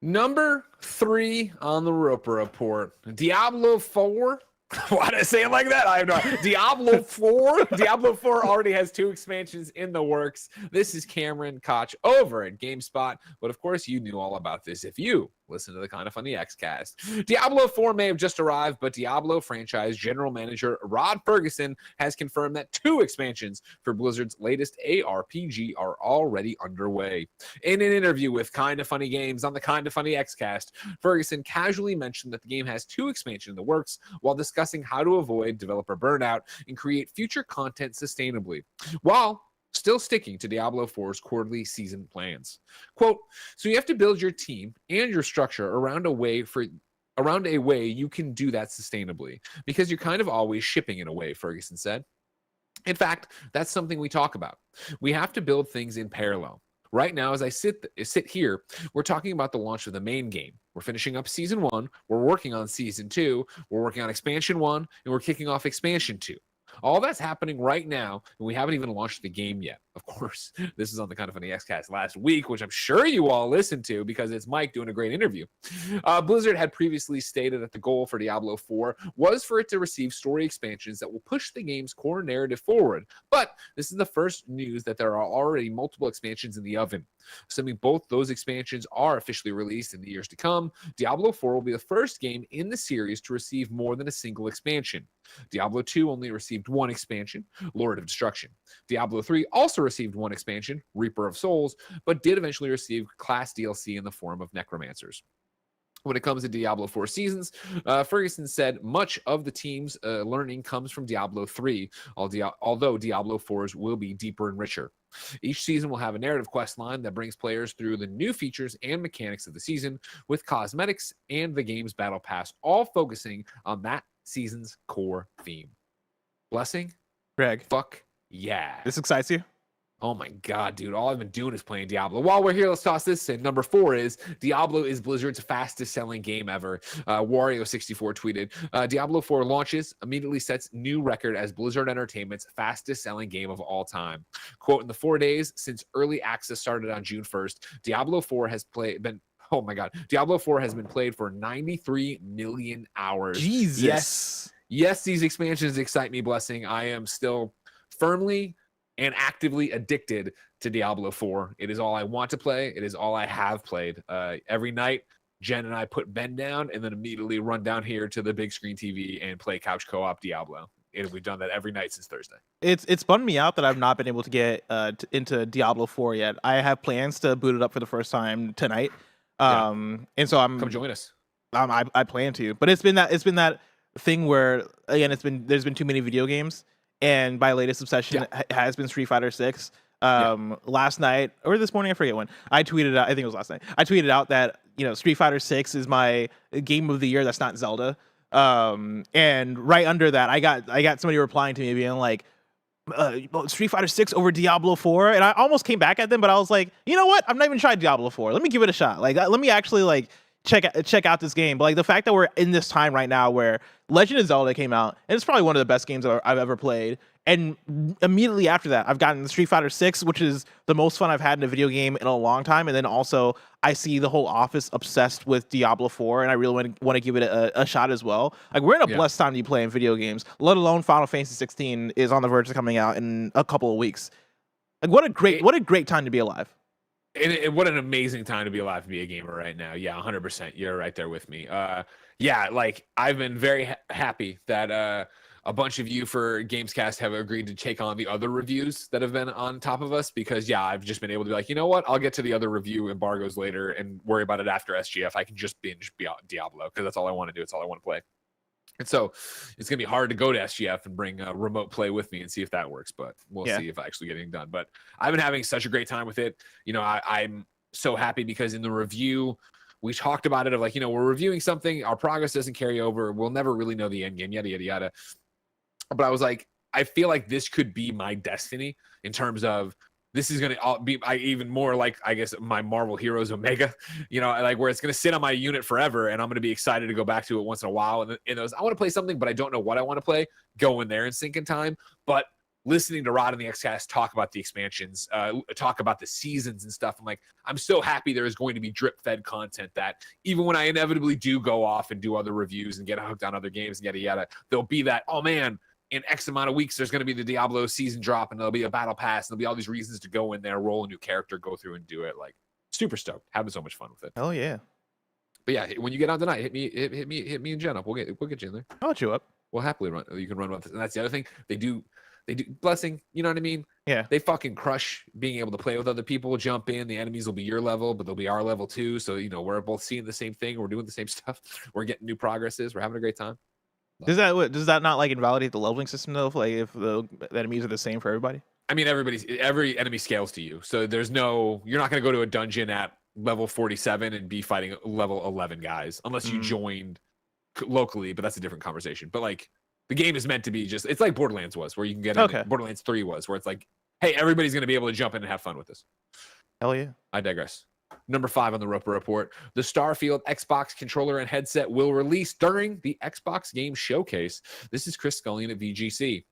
Number 3 on the Roper Report, Diablo 4. Why did I say it like that? I have no idea. Diablo 4. Diablo 4 already has 2 expansions in the works. This is Cameron Koch over at GameSpot. But of course, you knew all about this if you listen to the KindaFunny Xcast. Diablo 4 may have just arrived, but Diablo franchise general manager Rod Ferguson has confirmed that 2 expansions for Blizzard's latest ARPG are already underway. In an interview with KindaFunny Games on the KindaFunny Xcast, Ferguson casually mentioned that the game has 2 expansions in the works while discussing how to avoid developer burnout and create future content sustainably, while still sticking to Diablo 4's quarterly season plans. Quote, so you have to build your team and your structure around a way you can do that sustainably, because you're kind of always shipping in a way, Ferguson said. In fact, that's something we talk about. We have to build things in parallel. Right now, as I sit here, we're talking about the launch of the main game. We're finishing up Season 1, we're working on Season 2, we're working on Expansion 1, and we're kicking off Expansion 2. All that's happening right now, and we haven't even launched the game yet. Of course, this is on the KindaFunny Xcast last week, which I'm sure you all listened to because it's Mike doing a great interview. Blizzard had previously stated that the goal for Diablo 4 was for it to receive story expansions that will push the game's core narrative forward. But this is the first news that there are already multiple expansions in the oven. Assuming both those expansions are officially released in the years to come, Diablo 4 will be the first game in the series to receive more than a single expansion. Diablo 2 only received 1 expansion, Lord of Destruction. Diablo 3 also received 1 expansion, Reaper of Souls, but did eventually receive class DLC in the form of Necromancers. When it comes to Diablo 4 seasons, Ferguson said much of the team's learning comes from Diablo 3, although Diablo 4's will be deeper and richer. Each season will have a narrative quest line that brings players through the new features and mechanics of the season, with cosmetics and the game's battle pass all focusing on that season's core theme. Blessing?
Greg.
Fuck yeah.
This excites you?
Oh my God, dude. All I've been doing is playing Diablo. While we're here, let's toss this in. Number 4 is Diablo is Blizzard's fastest selling game ever. Wario64 tweeted, Diablo 4 launches, immediately sets new record as Blizzard Entertainment's fastest selling game of all time. Quote, in the 4 days since early access started on June 1st, Diablo 4 has oh my God. Diablo 4 has been played for 93 million hours.
Jesus.
Yes, these expansions excite me, Blessing. I am still firmly and actively addicted to Diablo 4. It is all I want to play. It is all I have played. Every night, Jen and I put Ben down and then immediately run down here to the big screen TV and play couch co-op Diablo. And we've done that every night since Thursday.
It's bummed me out that I've not been able to get into Diablo 4 yet. I have plans to boot it up for the first time tonight. And so
come join us.
I plan to, but it's been that thing where, again, there's been too many video games. And my latest obsession has been Street Fighter 6. Last night or this morning, I forget when, I tweeted out, I think it was last night, I tweeted out that, Street Fighter 6 is my game of the year that's not Zelda. And right under that, I got somebody replying to me being like, Street Fighter 6 over Diablo 4. And I almost came back at them, but I was like, you know what? I've not even tried Diablo 4. Let me give it a shot. Like, let me actually check out this game. But like the fact that we're in this time right now where Legend of Zelda came out, and it's probably one of the best games I've ever played. And immediately after that, I've gotten Street Fighter 6, which is the most fun I've had in a video game in a long time. And then also I see the whole office obsessed with Diablo 4, and I really want to give it a shot as well. Like, we're in a blessed time to be playing video games, let alone Final Fantasy 16 is on the verge of coming out in a couple of weeks. Like, what a great time to be alive.
And what an amazing time to be alive to be a gamer right now. Yeah, 100%. You're right there with me. Like, I've been very happy that a bunch of you for Gamescast have agreed to take on the other reviews that have been on top of us, because I've just been able to be like, you know what, I'll get to the other review embargoes later and worry about it after SGF. I can just binge Diablo because that's all I want to do. It's all I want to play. And so it's going to be hard to go to SGF and bring remote play with me and see if that works, but we'll see if I actually get anything done. But I've been having such a great time with it. I'm so happy because in the review, we talked about it of like, we're reviewing something, our progress doesn't carry over. We'll never really know the end game, yada, yada, yada. But I was like, I feel like this could be my destiny in terms of this is going to be even more like, I guess, my Marvel Heroes Omega, like where it's going to sit on my unit forever. And I'm going to be excited to go back to it once in a while. And I want to play something, but I don't know what I want to play. Go in there and sink in time. But listening to Rod and the Xcast talk about the expansions, talk about the seasons and stuff, I'm so happy there is going to be drip fed content that even when I inevitably do go off and do other reviews and get hooked on other games and yada, yada, there'll be that, oh man, in X amount of weeks, there's going to be the Diablo season drop and there'll be a battle pass. And there'll be all these reasons to go in there, roll a new character, go through and do it. Like, super stoked. Having so much fun with it.
Hell yeah.
But yeah, when you get on tonight, hit me and Jen up. We'll get you in there.
I'll let you up.
We'll happily run. You can run with it. And that's the other thing. They do blessing, you know what I mean?
Yeah.
They fucking crush being able to play with other people, jump in. The enemies will be your level, but they'll be our level too. So, we're both seeing the same thing. We're doing the same stuff. We're getting new progresses. We're having a great time.
Does that not like invalidate the leveling system though? Like if the enemies are the same for everybody?
I mean, every enemy scales to you. So you're not going to go to a dungeon at level 47 and be fighting level 11 guys unless you joined locally, but that's a different conversation. But like the game is meant to be it's like Borderlands was, where you can get in, Borderlands 3 was, where it's like, hey, everybody's going to be able to jump in and have fun with this.
Hell yeah.
I digress. Number 5 on the Roper Report, the Starfield Xbox controller and headset will release during the Xbox Game Showcase. This is Chris Scullion at VGC.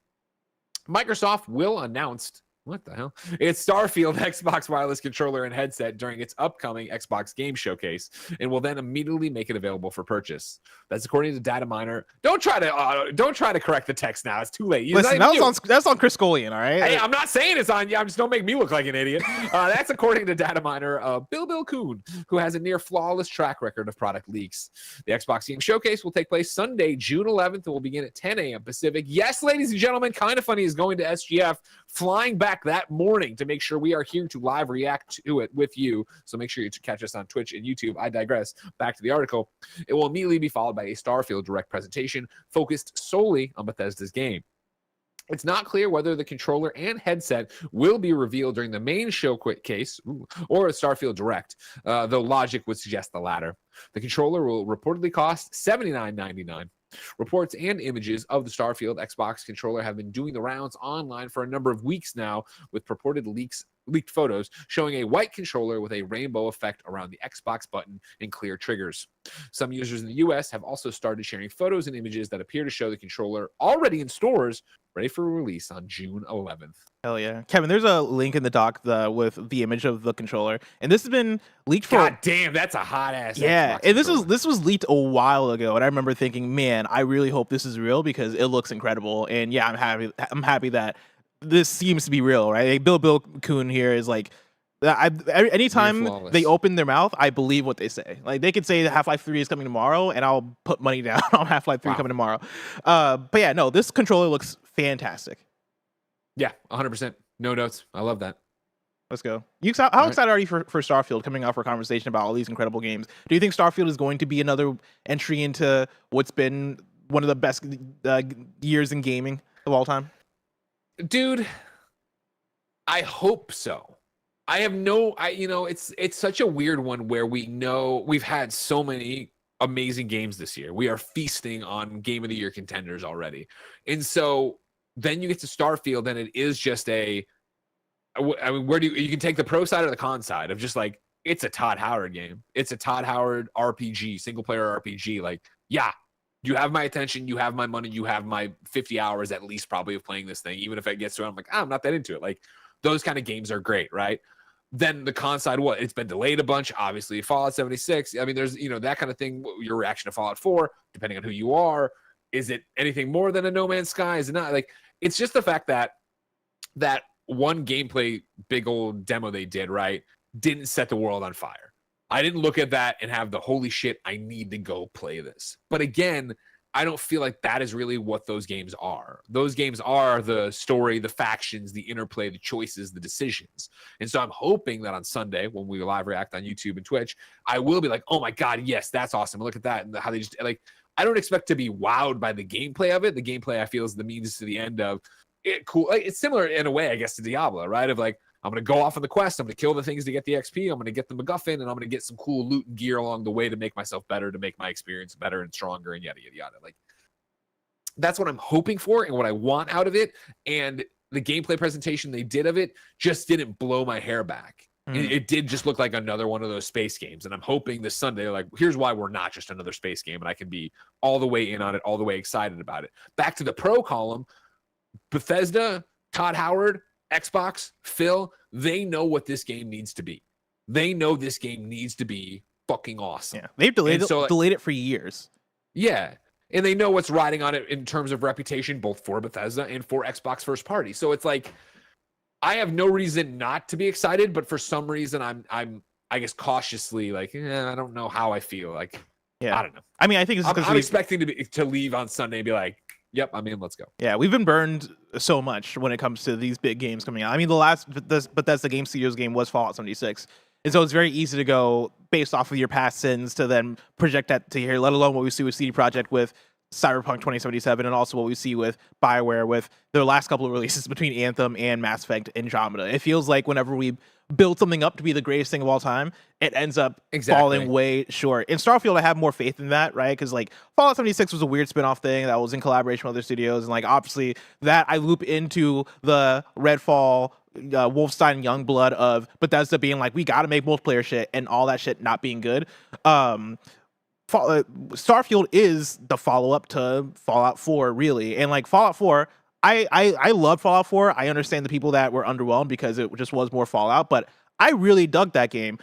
Microsoft will announce what the hell? It's Starfield Xbox wireless controller and headset during its upcoming Xbox Game Showcase, and will then immediately make it available for purchase. That's according to Data Miner. Don't try to correct the text now. It's too late.
Listen, that's on Chris Scullion, all right?
Hey, I'm not saying it's on you. Just don't make me look like an idiot. That's according to Data Miner, Bill Kuhn, who has a near flawless track record of product leaks. The Xbox Game Showcase will take place Sunday, June 11th, and will begin at 10 a.m. Pacific. Yes, ladies and gentlemen, KindaFunny is going to SGF, flying back that morning to make sure we are here to live react to it with you. So make sure you catch us on Twitch and YouTube. I digress. Back to the article. It will immediately be followed by a Starfield direct presentation focused solely on Bethesda's game. It's not clear whether the controller and headset will be revealed during the main showcase or a Starfield Direct, though logic would suggest the latter. The controller will reportedly cost $79.99. Reports and images of the Starfield Xbox controller have been doing the rounds online for a number of weeks now, with purported leaked photos showing a white controller with a rainbow effect around the Xbox button and clear triggers. Some users in the US have also started sharing photos and images that appear to show the controller already in stores, ready for release on June 11th.
Hell yeah. Kevin, there's a link in the doc with the image of the controller, and this has been leaked for...
God damn, that's a hot-ass
Yeah, and this was leaked a while ago, and I remember thinking, man, I really hope this is real because it looks incredible, and yeah, I'm happy that this seems to be real, right? Like Bill Kuhn here is like... anytime they open their mouth, I believe what they say. Like they could say Half-Life 3 is coming tomorrow, and I'll put money down on Half-Life 3 coming tomorrow. But yeah, no, this controller looks fantastic.
Yeah, 100%. No notes. I love that.
Let's go. How excited are you for Starfield coming out for a conversation about all these incredible games? Do you think Starfield is going to be another entry into what's been one of the best years in gaming of all time?
Dude, I hope so. It's such a weird one where we know we've had so many amazing games this year. We are feasting on Game of the Year contenders already. And so then you get to Starfield and it is just you can take the pro side or the con side of just like, it's a Todd Howard game. It's a Todd Howard RPG, single player RPG. Like, yeah, you have my attention, you have my money, you have my 50 hours at least probably of playing this thing. Even if it gets to it, I'm like, I'm not that into it. Like those kind of games are great, right? Then the con side, it's been delayed a bunch. Obviously, Fallout 76. I mean, there's, that kind of thing. Your reaction to Fallout 4, depending on who you are, is it anything more than a No Man's Sky? Is it not? Like, it's just the fact that that one gameplay big old demo they did, right, didn't set the world on fire. I didn't look at that and have the holy shit, I need to go play this. But again, I don't feel like that is really what those games are. Those games are the story, the factions, the interplay, the choices, the decisions. And so I'm hoping that on Sunday, when we live react on YouTube and Twitch, I will be like, oh my God, yes, that's awesome. Look at that. And how they just like, I don't expect to be wowed by the gameplay of it. The gameplay I feel is the means to the end of it. Cool. Like, it's similar in a way, I guess, to Diablo, right? Of like, I'm going to go off on the quest. I'm going to kill the things to get the XP. I'm going to get the MacGuffin, and I'm going to get some cool loot and gear along the way to make myself better, to make my experience better and stronger, and yada, yada, yada. Like, that's what I'm hoping for and what I want out of it. And the gameplay presentation they did of it just didn't blow my hair back. It did just look like another one of those space games. And I'm hoping this Sunday, like, here's why we're not just another space game, and I can be all the way in on it, all the way excited about it. Back to the pro column, Bethesda, Todd Howard, Xbox, Phil, they know what this game needs to be. They know this game needs to be fucking awesome.
Yeah, they've delayed it for years.
Yeah, and they know what's riding on it in terms of reputation, both for Bethesda and for Xbox first party. So it's like, I have no reason not to be excited, but for some reason I'm I guess cautiously like, I don't know how I feel. Like, I don't know.
I mean, I think it's
I'm expecting to leave on Sunday and be like, yep, I'm in. Let's go.
Yeah, we've been burned so much when it comes to these big games coming out. I mean, the last Bethesda Game Studios game was Fallout 76. And so it's very easy to go based off of your past sins to then project that to here, let alone what we see with CD Projekt with Cyberpunk 2077 and also what we see with BioWare with their last couple of releases between Anthem and Mass Effect Andromeda. It feels like whenever we build something up to be the greatest thing of all time, it ends up falling way short. In Starfield, I have more faith in that, right? Because like Fallout 76 was a weird spin-off thing that was in collaboration with other studios, and like obviously that I loop into the Redfall Wolfenstein Youngblood of Bethesda being like, we got to make multiplayer shit and all that shit not being good. Starfield is the follow-up to Fallout 4, really. And like Fallout 4, I love Fallout 4. I understand the people that were underwhelmed because it just was more Fallout, but I really dug that game.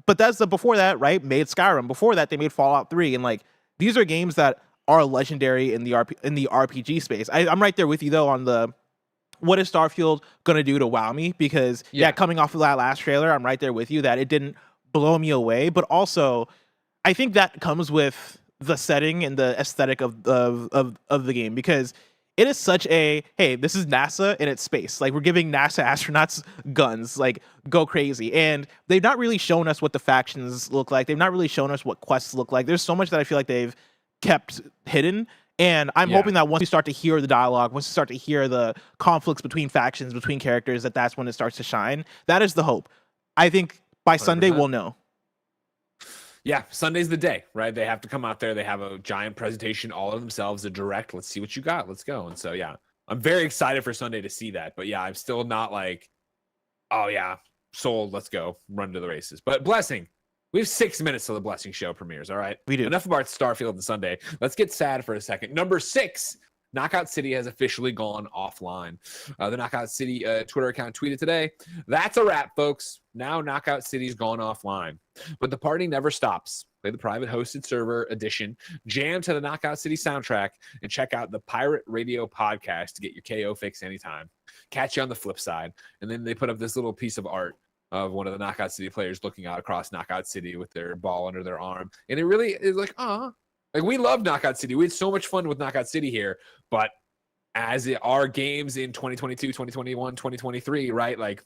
Bethesda before that, right, made Skyrim. Before that, they made Fallout 3. And like these are games that are legendary in the RPG space. I'm right there with you though on the what is Starfield gonna do to wow me? Because coming off of that last trailer, I'm right there with you that it didn't blow me away, but also I think that comes with the setting and the aesthetic of the game, because it is such a, hey, this is NASA and it's space. Like, we're giving NASA astronauts guns, like, go crazy. And they've not really shown us what the factions look like. They've not really shown us what quests look like. There's so much that I feel like they've kept hidden. And I'm hoping that once you start to hear the dialogue, once you start to hear the conflicts between factions, between characters, that's when it starts to shine. That is the hope. I think by 100%. Sunday, we'll know.
Yeah, Sunday's the day, right? They have to come out there. They have a giant presentation all of themselves, a direct. Let's see what you got. Let's go. And so, yeah, I'm very excited for Sunday to see that. But yeah, I'm still not like, oh yeah, sold. Let's go. Run to the races. But Blessing, we have 6 minutes till the Blessing show premieres. All right,
we do.
Enough about Starfield and Sunday. Let's get sad for a second. Number 6. Knockout City has officially gone offline. The Knockout City Twitter account tweeted today, "That's a wrap, folks. Now Knockout City's gone offline. But the party never stops. Play the private hosted server edition, jam to the Knockout City soundtrack, and check out the Pirate Radio podcast to get your KO fix anytime. Catch you on the flip side." And then they put up this little piece of art of one of the Knockout City players looking out across Knockout City with their ball under their arm. And it really is like, like, we love Knockout City. We had so much fun with Knockout City here. But as our games in 2022, 2021, 2023, right? Like,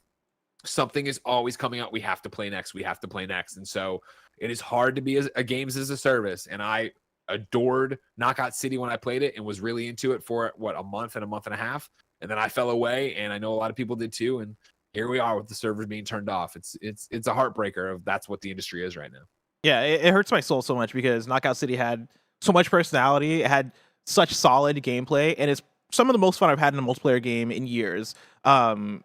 something is always coming out. We have to play next. We have to play next. And so it is hard to be a games as a service. And I adored Knockout City when I played it and was really into it for, a month and a half. And then I fell away, and I know a lot of people did too. And here we are with the servers being turned off. It's a heartbreaker of that's what the industry is right now.
Yeah, it hurts my soul so much because Knockout City had so much personality. It had such solid gameplay, and it's some of the most fun I've had in a multiplayer game in years. I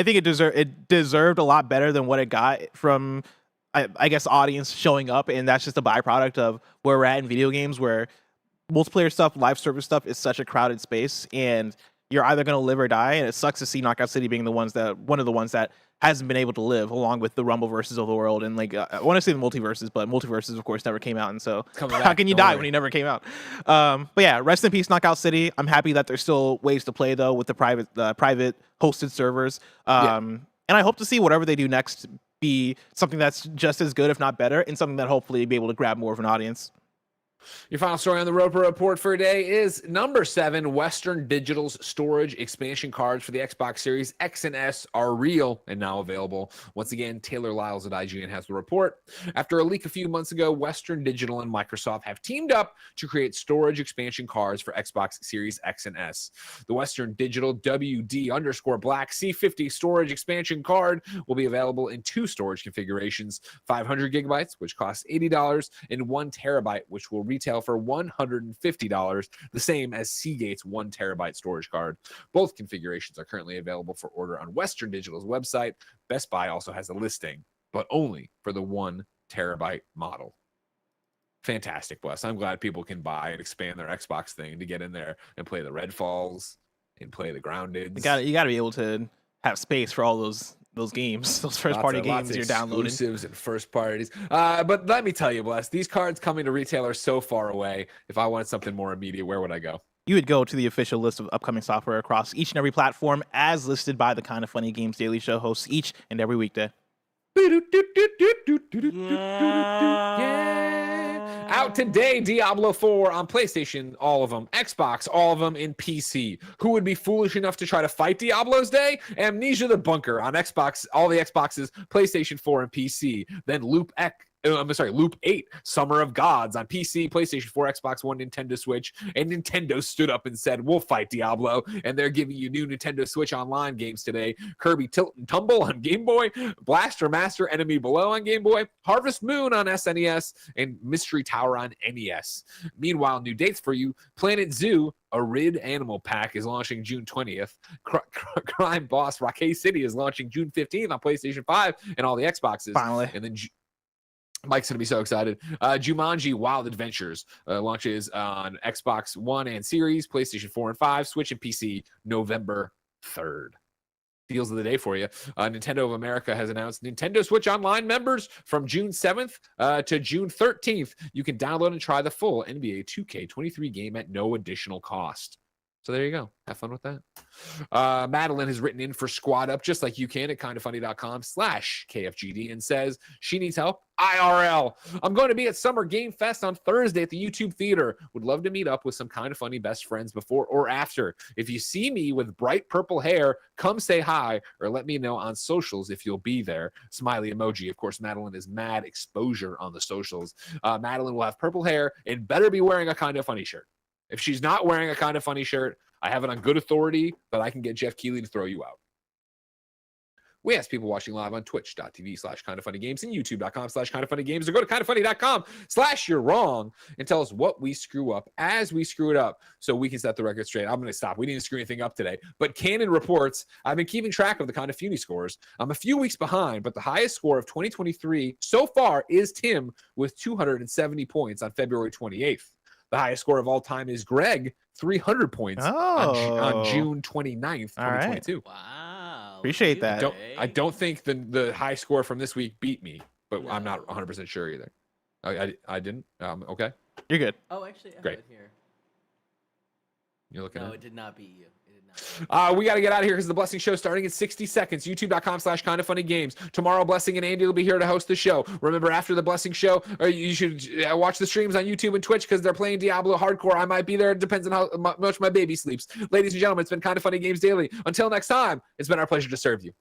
think it deserved a lot better than what it got from, I guess, audience showing up, and that's just a byproduct of where we're at in video games, where multiplayer stuff, live service stuff is such a crowded space, and you're either going to live or die. And it sucks to see Knockout City being one of the ones that hasn't been able to live, along with the Rumbleverses of the world. And like, I want to say the multiverses, but multiverses, of course, never came out. And so how can you die when he never came out? But yeah, rest in peace, Knockout City. I'm happy that there's still ways to play though with the private hosted servers. And I hope to see whatever they do next be something that's just as good, if not better, and something that hopefully be able to grab more of an audience.
Your final story on the Roper Report for today is number 7. Western Digital's storage expansion cards for the Xbox Series X and S are real and now available. Once again, Taylor Lyles at IGN has the report. After a leak a few months ago, Western Digital and Microsoft have teamed up to create storage expansion cards for Xbox Series X and S. The Western Digital WD_Black C50 storage expansion card will be available in 2 storage configurations, 500 gigabytes, which costs $80, and 1 terabyte, which will retail for $150, the same as Seagate's 1 terabyte storage card. Both configurations are currently available for order on Western Digital's website. Best Buy also has a listing, but only for the 1 terabyte model. Fantastic, Bless. I'm glad people can buy and expand their Xbox thing to get in there and play the Redfalls and play the Grounded.
You got to be able to have space for all those games, those first-party games you're downloading.
Exclusives and first parties. But let me tell you, Bless, these cards coming to retailers so far away. If I wanted something more immediate, where would I go?
You would go to the official list of upcoming software across each and every platform as listed by the KindaFunny Games Daily Show hosts each and every weekday.
Yeah. Out today, Diablo 4 on PlayStation, all of them. Xbox, all of them in PC. Who would be foolish enough to try to fight Diablo's Day? Amnesia the Bunker on Xbox, all the Xboxes, PlayStation 4 and PC. Then Loop 8, Summer of Gods on PC, PlayStation 4, Xbox One, Nintendo Switch, and Nintendo stood up and said, we'll fight Diablo, and they're giving you new Nintendo Switch Online games today. Kirby Tilt and Tumble on Game Boy, Blaster Master Enemy Below on Game Boy, Harvest Moon on SNES, and Mystery Tower on NES. Meanwhile, new dates for you, Planet Zoo, a Rid Animal Pack is launching June 20th. Crime Boss Rocket City is launching June 15th on PlayStation 5 and all the Xboxes.
Finally.
And then Mike's going to be so excited. Jumanji Wild Adventures launches on Xbox One and Series, PlayStation 4 and 5, Switch and PC November 3rd. Deals of the day for you. Nintendo of America has announced Nintendo Switch Online members from June 7th to June 13th. You can download and try the full NBA 2K23 game at no additional cost. So there you go. Have fun with that. Madeline has written in for Squad Up, just like you can, at kindafunny.com/KFGD, and says she needs help. IRL. I'm going to be at Summer Game Fest on Thursday at the YouTube Theater. Would love to meet up with some Kinda Funny best friends before or after. If you see me with bright purple hair, come say hi or let me know on socials if you'll be there. Smiley emoji. Of course, Madeline is mad exposure on the socials. Madeline will have purple hair and better be wearing a Kinda Funny shirt. If she's not wearing a Kinda Funny shirt, I have it on good authority that I can get Jeff Keighley to throw you out. We ask people watching live on twitch.tv/KindaFunnyGames and youtube.com/KindaFunnyGames, or go to KindaFunny.com/you're wrong and tell us what we screw up as we screw it up so we can set the record straight. I'm going to stop. We didn't screw anything up today. But Canon reports, I've been keeping track of the Kinda Funny scores. I'm a few weeks behind, but the highest score of 2023 so far is Tim with 270 points on February 28th. The highest score of all time is Greg, 300 points on June 29th, 2022.
Wow.
Appreciate that.
I don't think the high score from this week beat me, but I'm not 100% sure either. I didn't. Okay.
You're good.
Oh, actually, I
Great.
have it here.
You're looking at
No, it did not beat you.
We got to get out of here because the Blessing Show starting in 60 seconds. YouTube.com/KindaFunnyGames. Tomorrow, Blessing and Andy will be here to host the show. Remember, after the Blessing Show, you should watch the streams on YouTube and Twitch because they're playing Diablo Hardcore. I might be there. It depends on how much my baby sleeps. Ladies and gentlemen, it's been Kinda Funny Games Daily. Until next time, it's been our pleasure to serve you.